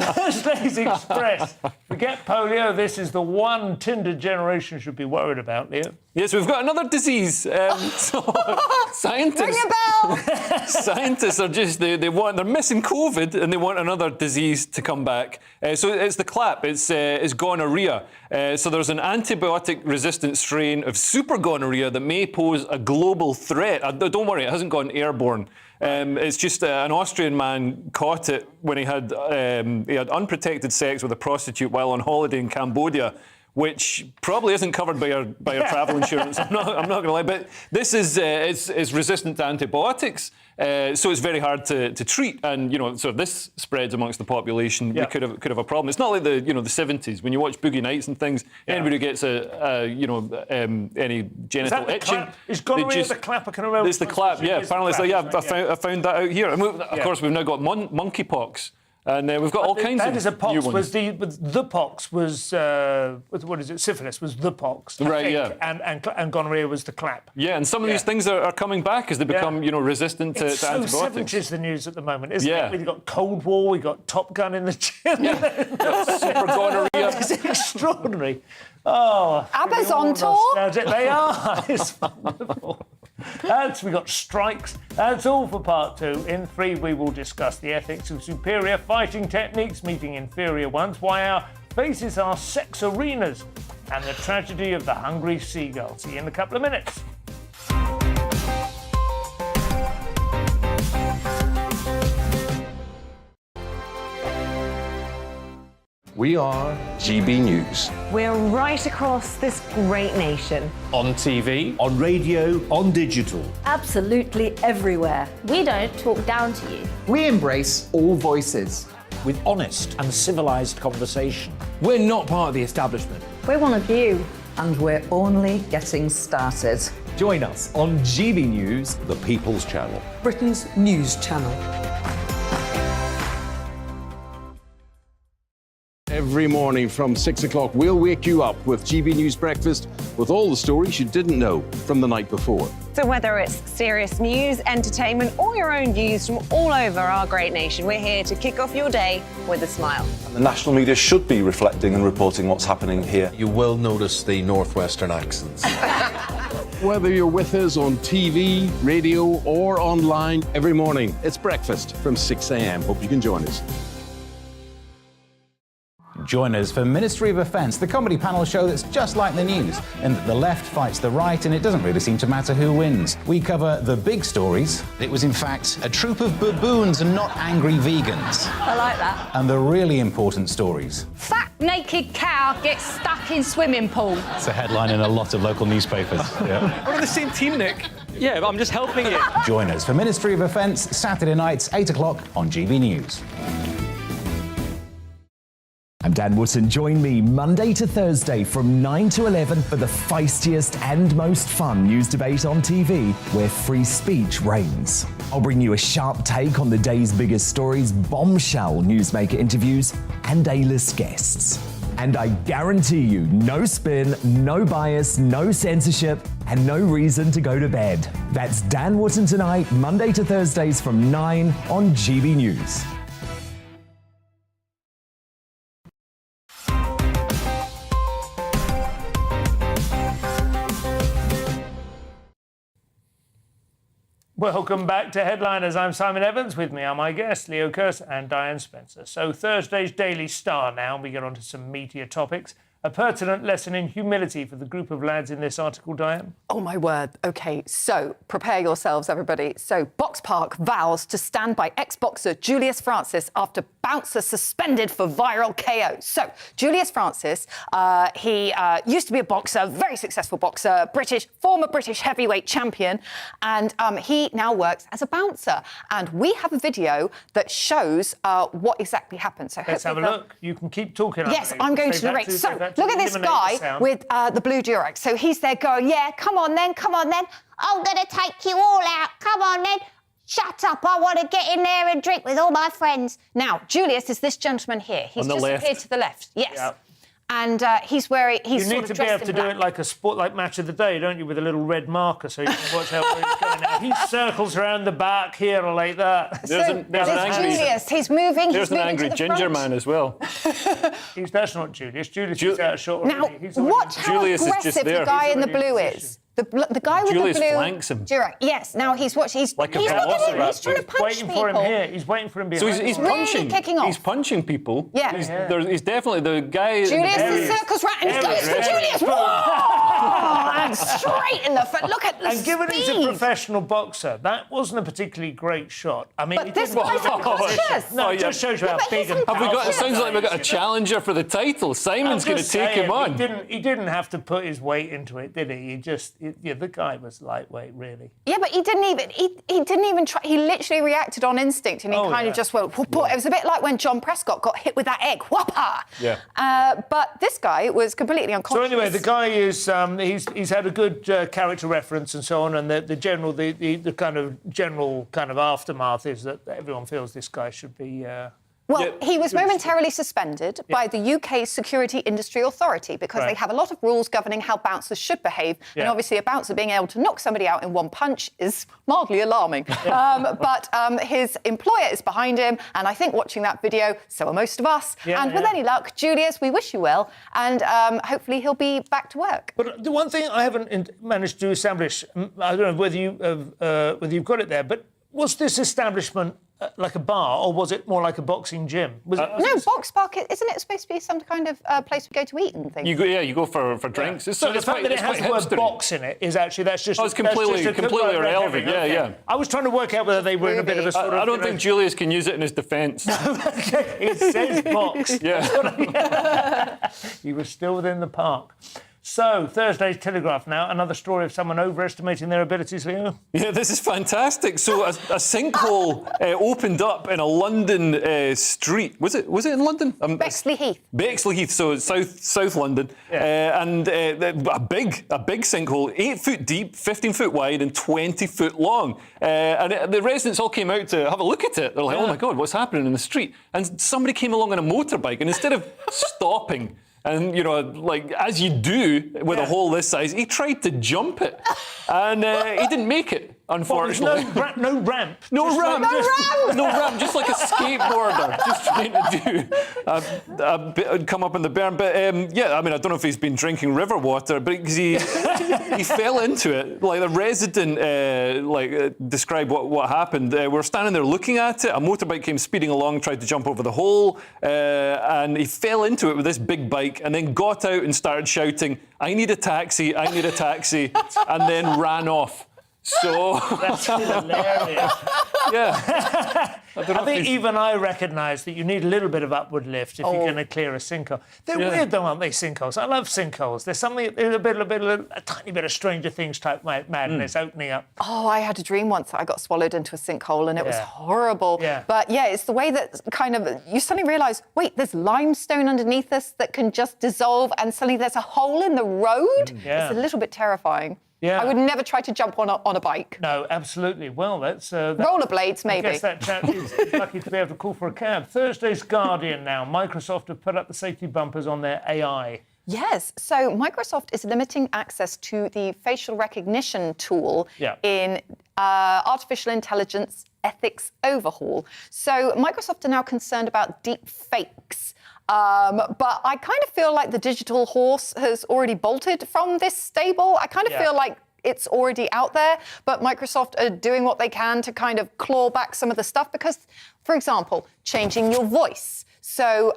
Speaker 16: Thursday's Express. Forget polio. This is the one Tinder generation should be worried about, Leo.
Speaker 8: Yes, we've got another disease. Scientists.
Speaker 5: Ring a bell.
Speaker 8: Scientists are just they're missing COVID and they want another disease to come back. So it's the clap. It's gonorrhea. So there's an antibiotic-resistant strain of super gonorrhea that may pose a global threat. Don't worry, it hasn't gone airborne. It's just an Austrian man caught it when he had unprotected sex with a prostitute while on holiday in Cambodia, which probably isn't covered by your travel insurance. I'm not going to lie, but this is it's resistant to antibiotics, so it's very hard to treat. And so if this spreads amongst the population, we could have a problem. It's not like the 70s when you watch Boogie Nights and things. Anybody who gets any genital itching,
Speaker 16: is gonorrhea the clap? I can remember.
Speaker 8: It's the clap. Yeah, apparently. I found that out here. And of course, we've now got monkeypox. And we've got all kinds of new ones.
Speaker 16: The pox was what is it? Syphilis was the pox,
Speaker 8: right?
Speaker 16: I think, and gonorrhea was the clap.
Speaker 8: Yeah, and some of these things are coming back as they become resistant to antibiotics.
Speaker 16: So 70s the news at the moment, isn't it? We've got Cold War, we've got Top Gun in the gym.
Speaker 8: Super gonorrhea.
Speaker 16: It's extraordinary. Oh,
Speaker 5: ABBA's on tour.
Speaker 16: They are. It's wonderful. We got strikes. That's all for part 2. In 3, we will discuss the ethics of superior fighting techniques meeting inferior ones, why our faces are sex arenas, and the tragedy of the hungry seagull. See you in a couple of minutes.
Speaker 2: We are GB News.
Speaker 3: We're right across this great nation.
Speaker 6: On TV,
Speaker 7: on radio, on digital.
Speaker 4: Absolutely everywhere.
Speaker 14: We don't talk down to you.
Speaker 6: we embrace all voices.
Speaker 7: With honest and civilised conversation.
Speaker 6: We're not part of the establishment.
Speaker 4: We're one of you.
Speaker 9: And we're only getting started.
Speaker 6: Join us on GB News,
Speaker 12: The People's Channel.
Speaker 10: Britain's news channel.
Speaker 2: Every morning from 6 o'clock, we'll wake you up with GB News Breakfast with all the stories you didn't know from the night before.
Speaker 3: So whether it's serious news, entertainment, or your own views from all over our great nation, we're here to kick off your day with a smile.
Speaker 11: And the national media should be reflecting and reporting what's happening here.
Speaker 12: You will notice the northwestern accents.
Speaker 2: Whether you're with us on TV, radio, or online, every morning, it's breakfast from 6 a.m. Hope you can join us.
Speaker 13: Join us for Ministry of Offence, the comedy panel show that's just like the news, in that the left fights the right and it doesn't really seem to matter who wins. We cover the big stories. It was in fact a troop of baboons and not angry vegans.
Speaker 14: I like that.
Speaker 13: And the really important stories.
Speaker 14: Fat naked cow gets stuck in swimming pool.
Speaker 13: It's a headline in a lot of local newspapers. Yeah.
Speaker 8: We're on the same team, Nick. Yeah, but I'm just helping you.
Speaker 13: Join us for Ministry of Offence, Saturday nights, 8 o'clock on GB News.
Speaker 15: I'm Dan Wootton. Join me Monday to Thursday from 9 to 11 for the feistiest and most fun news debate on TV, where free speech reigns. I'll bring you a sharp take on the day's biggest stories, bombshell newsmaker interviews, and A-list guests. And I guarantee you, no spin, no bias, no censorship, and no reason to go to bed. That's Dan Wootton tonight, Monday to Thursdays from 9 on GB News.
Speaker 16: Welcome back to Headliners. I'm Simon Evans. With me are my guests, Leo Kearse and Diane Spencer. So Thursday's Daily Star now. We get on to some meatier topics. A pertinent lesson in humility for the group of lads in this article, Diane.
Speaker 5: Oh, my word. OK, so prepare yourselves, everybody. So Box Park vows to stand by ex-boxer Julius Francis after bouncer suspended for viral KO. So Julius Francis, he used to be a boxer, very successful boxer, former British heavyweight champion, and he now works as a bouncer. And we have a video that shows what exactly happened. So
Speaker 16: let's have a look. You can keep talking.
Speaker 5: Yes, I'm going to narrate. So look at this guy with the blue Durex. So he's there going, yeah, come on then, I'm going to take you all out. Come on then. Shut up, I want to get in there and drink with all my friends. Now, Julius is this gentleman here. He's just appeared to the left. Yes. Yep. And he's wearing...
Speaker 16: You need to be able to do it like a sport, like Match of the Day, don't you, with a little red marker so you can watch how where he's going now. He circles around the back here like that.
Speaker 8: There's an angry...
Speaker 5: Julius, he's moving.
Speaker 8: There's an angry ginger man as well.
Speaker 16: That's not Julius. Julius is out short.
Speaker 5: Now, watch how aggressive the guy in the blue is. The guy with
Speaker 8: Julius
Speaker 5: the blue...
Speaker 8: flanks him.
Speaker 5: Yes, now he's watching... He's
Speaker 8: like
Speaker 5: he's trying to punch
Speaker 16: waiting
Speaker 5: people.
Speaker 16: for him here. He's waiting for him behind.
Speaker 8: So he's
Speaker 5: really kicking off.
Speaker 8: He's punching people.
Speaker 5: Yeah.
Speaker 8: He's definitely the guy...
Speaker 5: Julius, the circle's right, and he's going for Julius. And straight in the foot. Look at the
Speaker 16: And given
Speaker 5: speed.
Speaker 16: he's a professional boxer, that wasn't a particularly great shot. I mean,
Speaker 5: But this guy's unconscious.
Speaker 16: No, it just shows you how big and
Speaker 8: Have we got? It sounds like we've got a
Speaker 16: powerful
Speaker 8: challenger for the title. Simon's going to take him on.
Speaker 16: He didn't have to put his weight into it, did he? The guy was lightweight, really.
Speaker 5: Yeah, but he didn't even try. He literally reacted on instinct, and he kind of just went. Whoop, It was a bit like when John Prescott got hit with that egg. Whoppa!
Speaker 8: Yeah.
Speaker 5: But this guy was completely unconscious.
Speaker 16: So anyway, the guy is he's had a good character reference and so on, and the kind of general aftermath is that everyone feels this guy should be
Speaker 5: Well, he was momentarily suspended by the UK Security Industry Authority because they have a lot of rules governing how bouncers should behave. And obviously a bouncer being able to knock somebody out in one punch is mildly alarming. But his employer is behind him, and I think watching that video, so are most of us. And with any luck, Julius, we wish you well, and hopefully he'll be back to work.
Speaker 16: But the one thing I haven't managed to establish, I don't know whether you've got it there, but was this establishment like a bar, or was it more like a boxing gym?
Speaker 5: No, Box Park, isn't it supposed to be some kind of place we go to eat and things?
Speaker 8: You go for drinks.
Speaker 16: So the fact that it has the word box in it is actually, that's just...
Speaker 8: it's completely irrelevant, yeah.
Speaker 16: I was trying to work out whether they were in a bit of a sort of...
Speaker 8: I don't think Julius can use it in his defence.
Speaker 16: It says box.
Speaker 8: Yeah.
Speaker 16: He was still within the park. So, Thursday's Telegraph now, another story of someone overestimating their abilities, Leo.
Speaker 8: Yeah, this is fantastic. So, a sinkhole opened up in a London street. Was it in London?
Speaker 5: Bexley Heath.
Speaker 8: Bexley Heath, so South London. And a big sinkhole, 8 foot deep, 15 foot wide and 20 foot long. And the residents all came out to have a look at it. They're like, oh my God, what's happening in the street? And somebody came along on a motorbike, and instead of stopping... And, like, as you do with a hole this size, he tried to jump it. And he didn't make it, unfortunately.
Speaker 16: No ramp.
Speaker 8: No ramp, just like a skateboarder, just trying to do come up in the berm. But, I don't know if he's been drinking river water, but because he fell into it. Like, the resident, described what happened. We were standing there looking at it. A motorbike came speeding along, tried to jump over the hole, and he fell into it with this big bike, and then got out and started shouting, I need a taxi, and then ran off. So
Speaker 16: that's hilarious.
Speaker 8: Yeah.
Speaker 16: I think even I recognise that you need a little bit of upward lift if you're going to clear a sinkhole. They're weird, though, aren't they, sinkholes? I love sinkholes. There's a tiny bit of Stranger Things type madness opening up.
Speaker 5: Oh, I had a dream once that I got swallowed into a sinkhole and it was horrible. Yeah. But it's the way that kind of you suddenly realise, wait, there's limestone underneath us that can just dissolve, and suddenly there's a hole in the road. It's a little bit terrifying. Yeah. I would never try to jump on a bike.
Speaker 16: No, absolutely. Well, that's...
Speaker 5: rollerblades, maybe.
Speaker 16: I guess that chap is lucky to be able to call for a cab. Thursday's Guardian now. Microsoft have put up the safety bumpers on their AI.
Speaker 5: Yes. So Microsoft is limiting access to the facial recognition tool in artificial intelligence ethics overhaul. So Microsoft are now concerned about deep fakes. But I kind of feel like the digital horse has already bolted from this stable. I kind of feel like it's already out there, but Microsoft are doing what they can to kind of claw back some of the stuff because, for example, changing your voice. So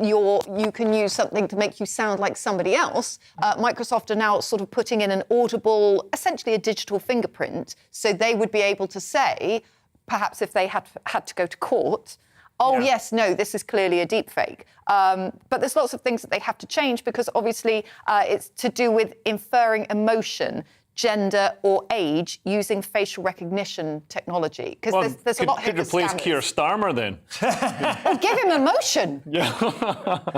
Speaker 5: you can use something to make you sound like somebody else. Microsoft are now sort of putting in an audible, essentially a digital fingerprint, so they would be able to say, perhaps if they had to go to court, yes, no, this is clearly a deep fake. But there's lots of things that they have to change because obviously it's to do with inferring emotion, gender or age using facial recognition technology. Because there's a lot
Speaker 8: could replace Keir Starmer then.
Speaker 5: Or give him emotion.
Speaker 8: Yeah.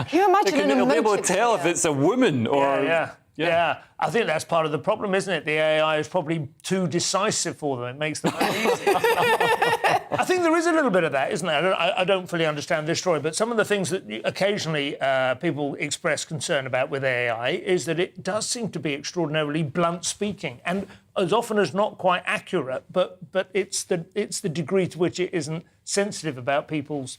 Speaker 5: Can you imagine an emotion?
Speaker 8: He'll be able to tell if it's a woman or...
Speaker 16: Yeah, I think that's part of the problem, isn't it? The AI is probably too decisive for them. It makes them uneasy. I think there is a little bit of that, isn't there? I don't fully understand this story, but some of the things that occasionally people express concern about with AI is that it does seem to be extraordinarily blunt speaking, and as often as not quite accurate. But it's the degree to which it isn't sensitive about people's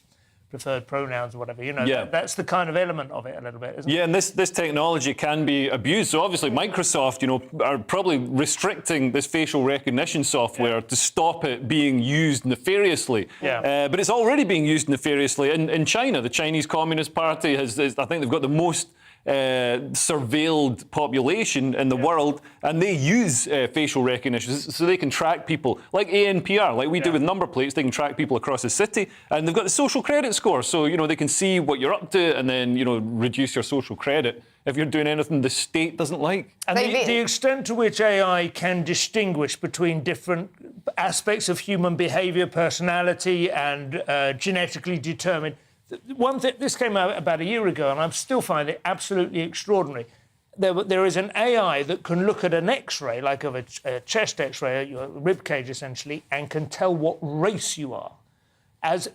Speaker 16: preferred pronouns or whatever, that's the kind of element of it a little bit, isn't it?
Speaker 8: Yeah, and this technology can be abused. So obviously Microsoft, are probably restricting this facial recognition software to stop it being used nefariously. Yeah. But it's already being used nefariously in China. The Chinese Communist Party I think they've got the most surveilled population in the world, and they use facial recognition so they can track people like ANPR, like we do with number plates. They can track people across the city, and they've got the social credit score, so they can see what you're up to and then reduce your social credit if you're doing anything the state doesn't like.
Speaker 16: And the extent to which AI can distinguish between different aspects of human behaviour, personality, and genetically determined. One thing, this came out about a year ago, and I still find it absolutely extraordinary. There is an AI that can look at an X-ray, like of a chest X-ray, your rib cage essentially, and can tell what race you are.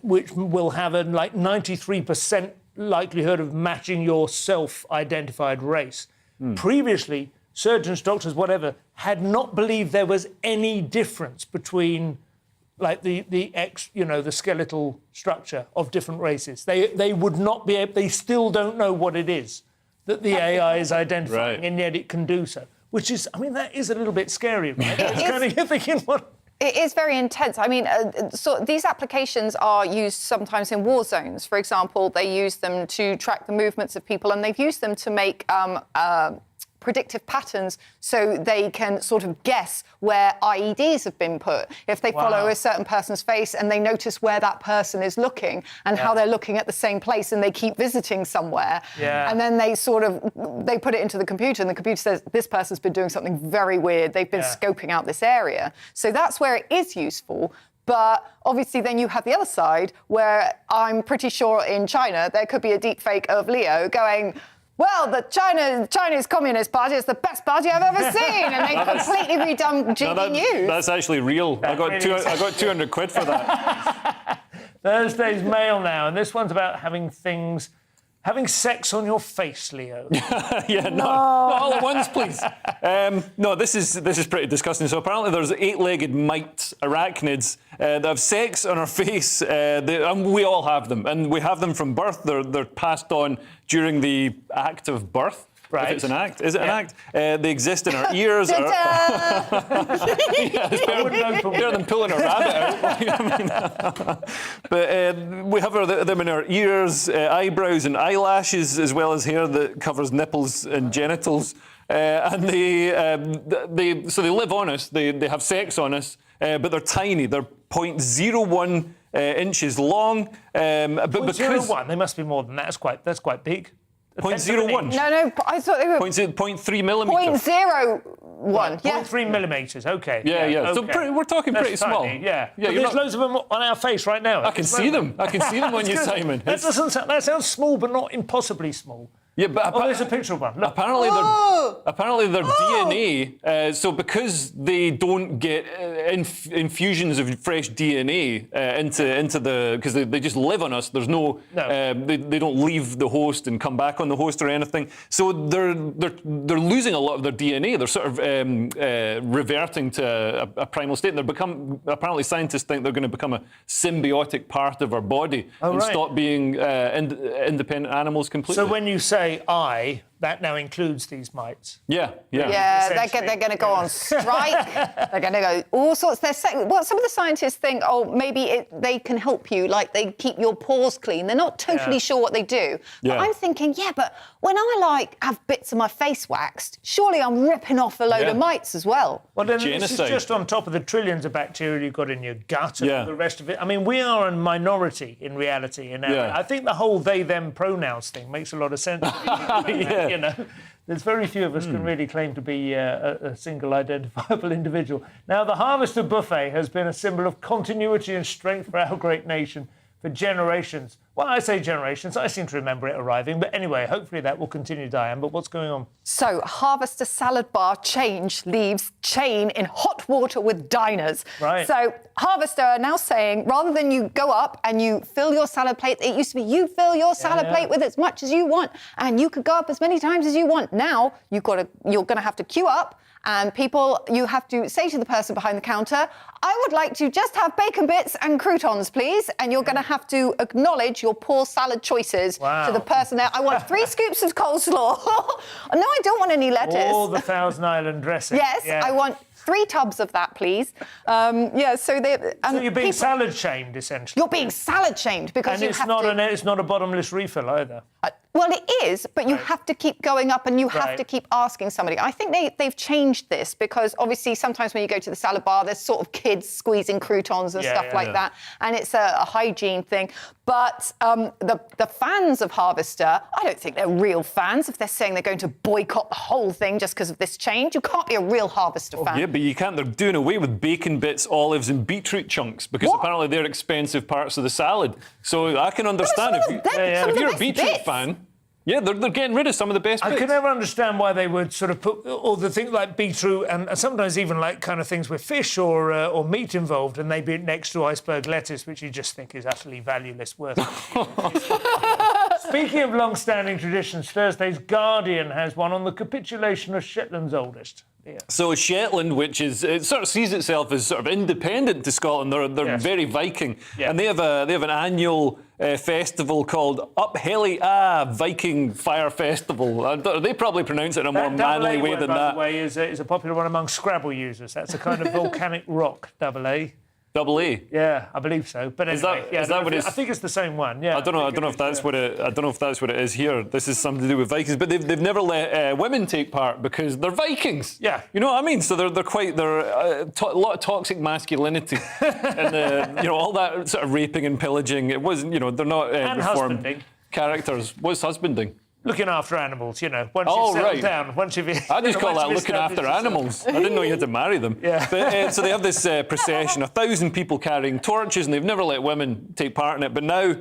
Speaker 16: which will have a 93% likelihood of matching your self-identified race. Previously, surgeons, doctors, whatever, had not believed there was any difference between the skeletal structure of different races. They would not be able, they still don't know what it is that the AI is identifying, and yet it can do so. Which is, I mean, that is a little bit scary, right? It's kind of, you're thinking, what?
Speaker 5: It is very intense. I mean, so these applications are used sometimes in war zones. For example, they use them to track the movements of people, and they've used them to make predictive patterns so they can sort of guess where IEDs have been put. If they follow a certain person's face and they notice where that person is looking and how they're looking at the same place and they keep visiting somewhere, and then they put it into the computer and the computer says, this person's been doing something very weird. They've been scoping out this area. So that's where it is useful. But obviously then you have the other side where I'm pretty sure in China there could be a deep fake of Leo going, well, the Chinese Communist Party is the best party I've ever seen, and they completely redone GBNews.
Speaker 8: That's actually real. I got 200 quid for that.
Speaker 16: Thursday's Mail now, and this one's about having sex on your face, Leo.
Speaker 8: Not all at once, please. No, this is pretty disgusting. So apparently there's 8-legged mites, arachnids, that have sex on our face. And we all have them, and we have them from birth. They're passed on during the act of birth. Right. If it's an act. Is it an act? They exist in our ears. It's better than pulling a rabbit out. But we have them in our ears, eyebrows and eyelashes, as well as hair that covers nipples and genitals. And they live on us. They have sex on us, but they're tiny. They're 0.01 inches long. But
Speaker 16: 0.01. They must be more than that. That's quite big.
Speaker 8: 0.01.
Speaker 5: No, I thought they were
Speaker 8: 0.3 millimetres.
Speaker 5: 0.01. Yeah.
Speaker 16: 0.3 millimetres. Okay.
Speaker 8: Yeah.
Speaker 16: Okay.
Speaker 8: So we're talking pretty small.
Speaker 16: Yeah. But there's loads of them on our face right now.
Speaker 8: I can see them. I can see them on you, Simon.
Speaker 16: That sounds small, but not impossibly small.
Speaker 8: Yeah, but
Speaker 16: there's a picture of one. Look.
Speaker 8: Apparently their DNA. So because they don't get infusions of fresh DNA into the, because they just live on us. There's no. They don't leave the host and come back on the host or anything. So they're losing a lot of their DNA. They're sort of reverting to a primal state. And apparently scientists think they're going to become a symbiotic part of our body and stop being independent animals completely.
Speaker 16: So when you say that now includes these mites.
Speaker 5: Yeah, they're going to go on strike. They're going to go all sorts. Some of the scientists think, maybe they can help you, like they keep your pores clean. They're not totally sure what they do. But I'm thinking, but when I have bits of my face waxed, surely I'm ripping off a load of mites as well.
Speaker 16: Well, then this is just on top of the trillions of bacteria you've got in your gut and all the rest of it. I mean, we are a minority in reality. I think the whole they-them pronouns thing makes a lot of sense. You know, there's very few of us can really claim to be a single identifiable individual. Now, the Harvester Buffet has been a symbol of continuity and strength for our great nation for generations. Well, I say generations. I seem to remember it arriving. But anyway, hopefully that will continue, Diane. But what's going on?
Speaker 5: So, Harvester salad bar leaves chain in hot water with diners.
Speaker 16: Right.
Speaker 5: So, Harvester are now saying, rather than you go up and you fill your salad plate, it used to be you fill your salad plate with as much as you want, and you could go up as many times as you want. Now, you're going to have to queue up, and you have to say to the person behind the counter, I would like to just have bacon bits and croutons, please. And you're going to have to acknowledge your poor salad choices to the person there. I want 3 scoops of coleslaw. No, I don't want any lettuce.
Speaker 16: All the Thousand Island dressing.
Speaker 5: Yes, I want 3 tubs of that, please. So
Speaker 16: you're being salad shamed, essentially.
Speaker 5: You're being salad shamed because
Speaker 16: it's not a bottomless refill either.
Speaker 5: Well, it is, but you have to keep going up and you have to keep asking somebody. I think they've changed this because obviously sometimes when you go to the salad bar, there's sort of kids squeezing croutons and stuff like that, and it's a hygiene thing. But the fans of Harvester, I don't think they're real fans if they're saying they're going to boycott the whole thing just because of this change. You can't be a real Harvester fan.
Speaker 8: Yeah, but you can't. They're doing away with bacon bits, olives and beetroot chunks because apparently they're expensive parts of the salad. So I can understand if you're a beetroot fan. Yeah, they're getting rid of some of the best bits.
Speaker 16: I could never understand why they would sort of put all the things like beetroot and sometimes even like kind of things with fish or meat involved, and they'd be next to iceberg lettuce, which you just think is utterly valueless, worthless. Speaking of long-standing traditions, Thursday's Guardian has one on the capitulation of Shetland's oldest. Yeah.
Speaker 8: So Shetland, which is it sort of sees itself as sort of independent to Scotland, they're very Viking, and they have an annual festival called Up Helly Viking Fire Festival. They probably pronounce it in a more manly way than that.
Speaker 16: By the way, is a popular one among Scrabble users. That's a kind of volcanic rock. AA.
Speaker 8: AA.
Speaker 16: Yeah, I believe so. But anyway,
Speaker 8: is that what it's?
Speaker 16: I think it's the same one. Yeah.
Speaker 8: I don't know if that's what it. I don't know if that's what it is here. This is something to do with Vikings, but they've never let women take part because they're Vikings.
Speaker 16: Yeah.
Speaker 8: You know what I mean? So they're a lot of toxic masculinity, and all that sort of raping and pillaging. It wasn't. They're not reformed
Speaker 16: husbanding.
Speaker 8: Characters. What's husbanding?
Speaker 16: Looking after animals, once you've settled down, once you've...
Speaker 8: I just call that looking after animals. I didn't know you had to marry them.
Speaker 16: Yeah.
Speaker 8: But, so they have this procession, 1,000 people carrying torches, and they've never let women take part in it. But now,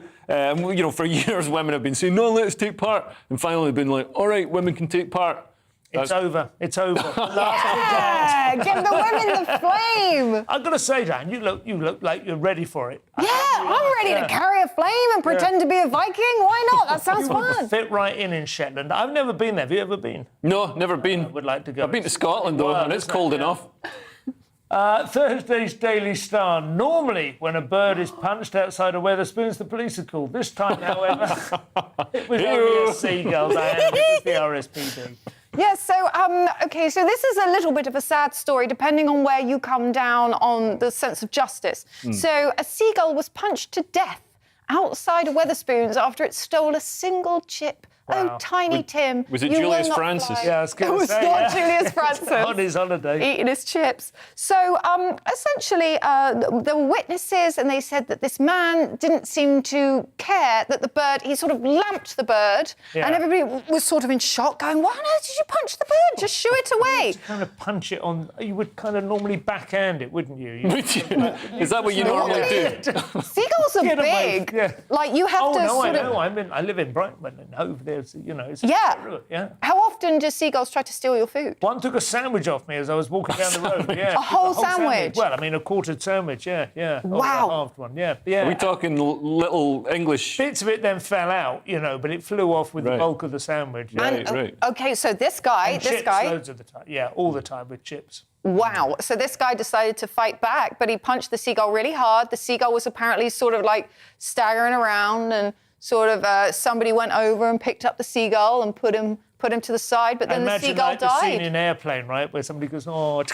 Speaker 8: for years, women have been saying, no, let's take part. And finally they've been like, all right, women can take part.
Speaker 16: It's over. It's over.
Speaker 5: Yeah, give the women the flame.
Speaker 16: I've got to say, Dan, you look like you're ready for it.
Speaker 5: Yeah, I'm ready to carry a flame and pretend to be a Viking. Why not? That sounds fun.
Speaker 16: Fit right in Shetland. I've never been there. Have you ever been?
Speaker 8: No, never been.
Speaker 16: I would like to go.
Speaker 8: I've been to Scotland, though, and it's cold enough.
Speaker 16: Thursday's Daily Star. Normally, when a bird is punched outside of Wetherspoons, the police are called. This time, however, it was only a seagull, Diane. It was the RSPD.
Speaker 5: Yes, so, so this is a little bit of a sad story, depending on where you come down on the sense of justice. So a seagull was punched to death outside of Wetherspoons after it stole a single chip. Wow. Oh, tiny Tim.
Speaker 8: Was it Julius Francis?
Speaker 16: Yeah, I was going to say.
Speaker 5: It was not Julius Francis.
Speaker 16: On his holiday.
Speaker 5: Eating his chips. So, essentially, there were witnesses, and they said that this man didn't seem to care that the bird, he sort of lamped the bird, and everybody was sort of in shock, going, why on earth did you punch the bird? Just shoo it away.
Speaker 16: You kind of punch it on, you would kind of normally backhand it, wouldn't you?
Speaker 8: Would you? Is that what you normally do?
Speaker 5: Seagulls are big.
Speaker 16: Yeah.
Speaker 5: Like, you have to
Speaker 16: I know. I live in Brighton, and over there, it's
Speaker 5: yeah. How often do seagulls try to steal your food?
Speaker 16: One took a sandwich off me as I was walking down the road. Yeah,
Speaker 5: a whole sandwich?
Speaker 16: Well, I mean, a quartered sandwich. Yeah.
Speaker 5: Wow.
Speaker 16: Or a halved one. Yeah.
Speaker 8: Are we talking little English?
Speaker 16: Bits of it then fell out, but it flew off with the bulk of the sandwich.
Speaker 8: Right.
Speaker 5: Okay, so this guy.
Speaker 16: Loads of the time. Yeah, all the time with chips.
Speaker 5: Wow. So this guy decided to fight back, but he punched the seagull really hard. The seagull was apparently sort of like staggering around, and sort of somebody went over and picked up the seagull and put him to the side, but then the seagull died.
Speaker 16: The scene in Airplane, right, where somebody goes, oh.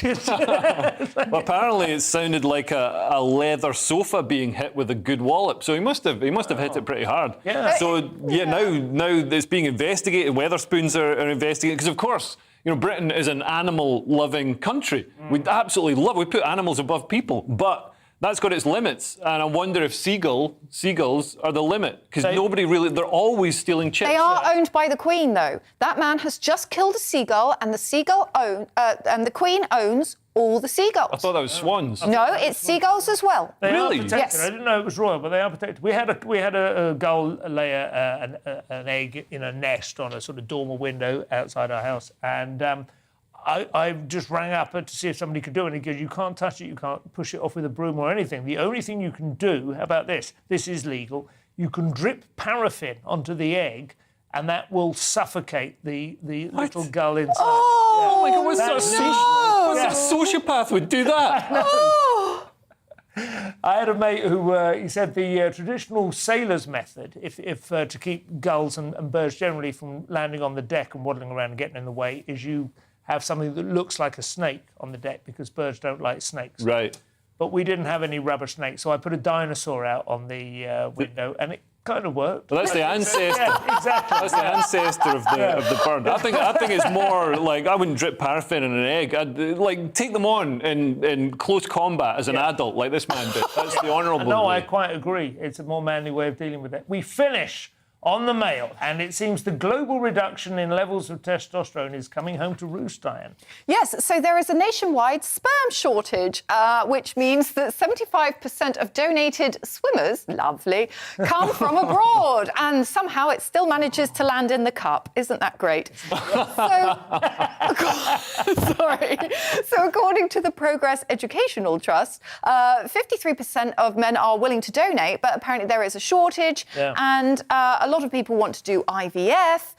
Speaker 8: Well, apparently it sounded like a leather sofa being hit with a good wallop, so he must have hit it pretty hard.
Speaker 16: Yeah.
Speaker 8: So now it's being investigated. Wetherspoons are investigating, because of course, Britain is an animal-loving country. We absolutely we put animals above people, but that's got its limits, and I wonder if seagulls are the limit, because they're always stealing chips.
Speaker 5: They are owned by the Queen, though. That man has just killed a seagull, and the Queen owns all the seagulls.
Speaker 8: I thought that was swans.
Speaker 5: No, it's seagulls as well.
Speaker 16: They are protected.
Speaker 5: Yes.
Speaker 16: I didn't know it was royal, but they are protected. We had a gull lay an egg in a nest on a sort of dormer window outside our house, and I just rang up to see if somebody could do it, and he goes, you can't touch it, you can't push it off with a broom or anything. The only thing you can do, how about this? This is legal. You can drip paraffin onto the egg, and that will suffocate the little gull inside.
Speaker 5: Oh,
Speaker 8: my God, what sort of sociopath would do that?
Speaker 16: I had a mate who he said the traditional sailor's method, if to keep gulls and birds generally from landing on the deck and waddling around and getting in the way, is you have something that looks like a snake on the deck, because birds don't like snakes.
Speaker 8: Right.
Speaker 16: But we didn't have any rubber snakes, so I put a dinosaur out on the window, and it kind of worked.
Speaker 8: Well, that's the ancestor.
Speaker 16: Yeah, exactly.
Speaker 8: That's the ancestor of the bird. I think it's more like, I wouldn't drip paraffin in an egg. I'd take them on in close combat as an adult, like this man did. That's the honourable way.
Speaker 16: I quite agree. It's a more manly way of dealing with it. We finish on the male, and it seems the global reduction in levels of testosterone is coming home to roost, Diane.
Speaker 5: Yes, so there is a nationwide sperm shortage, which means that 75% of donated swimmers, lovely, come from abroad, and somehow it still manages to land in the cup. Isn't that great? So according to the Progress Educational Trust, 53% of men are willing to donate, but apparently there is a shortage, and a lot of people want to do IVF,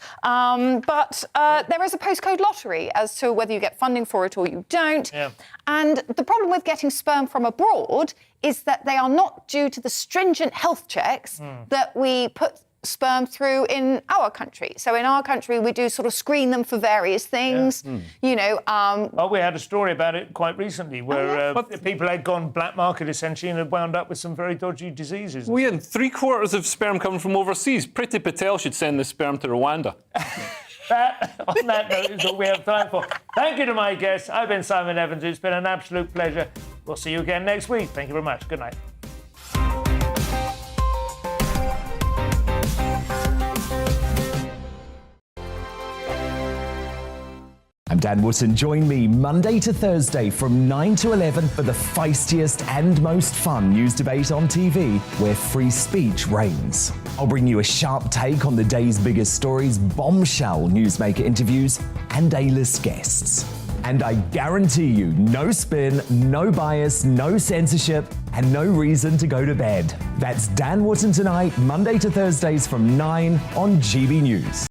Speaker 5: but there is a postcode lottery as to whether you get funding for it or you don't. And the problem with getting sperm from abroad is that they are not due to the stringent health checks that we put sperm through in our country. So in our country, we do sort of screen them for various things, you know.
Speaker 16: Well, we had a story about it quite recently where people had gone black market essentially and had wound up with some very dodgy diseases.
Speaker 8: We had 3/4 of sperm coming from overseas. Priti Patel should send the sperm to Rwanda.
Speaker 16: On that note is all we have time for. Thank you to my guests. I've been Simon Evans. It's been an absolute pleasure. We'll see you again next week. Thank you very much. Good night.
Speaker 15: I'm Dan Wootton. Join me Monday to Thursday from 9 to 11 for the feistiest and most fun news debate on TV, where free speech reigns. I'll bring you a sharp take on the day's biggest stories, bombshell newsmaker interviews, and A-list guests. And I guarantee you, no spin, no bias, no censorship, and no reason to go to bed. That's Dan Wootton Tonight, Monday to Thursdays from 9 on GB News.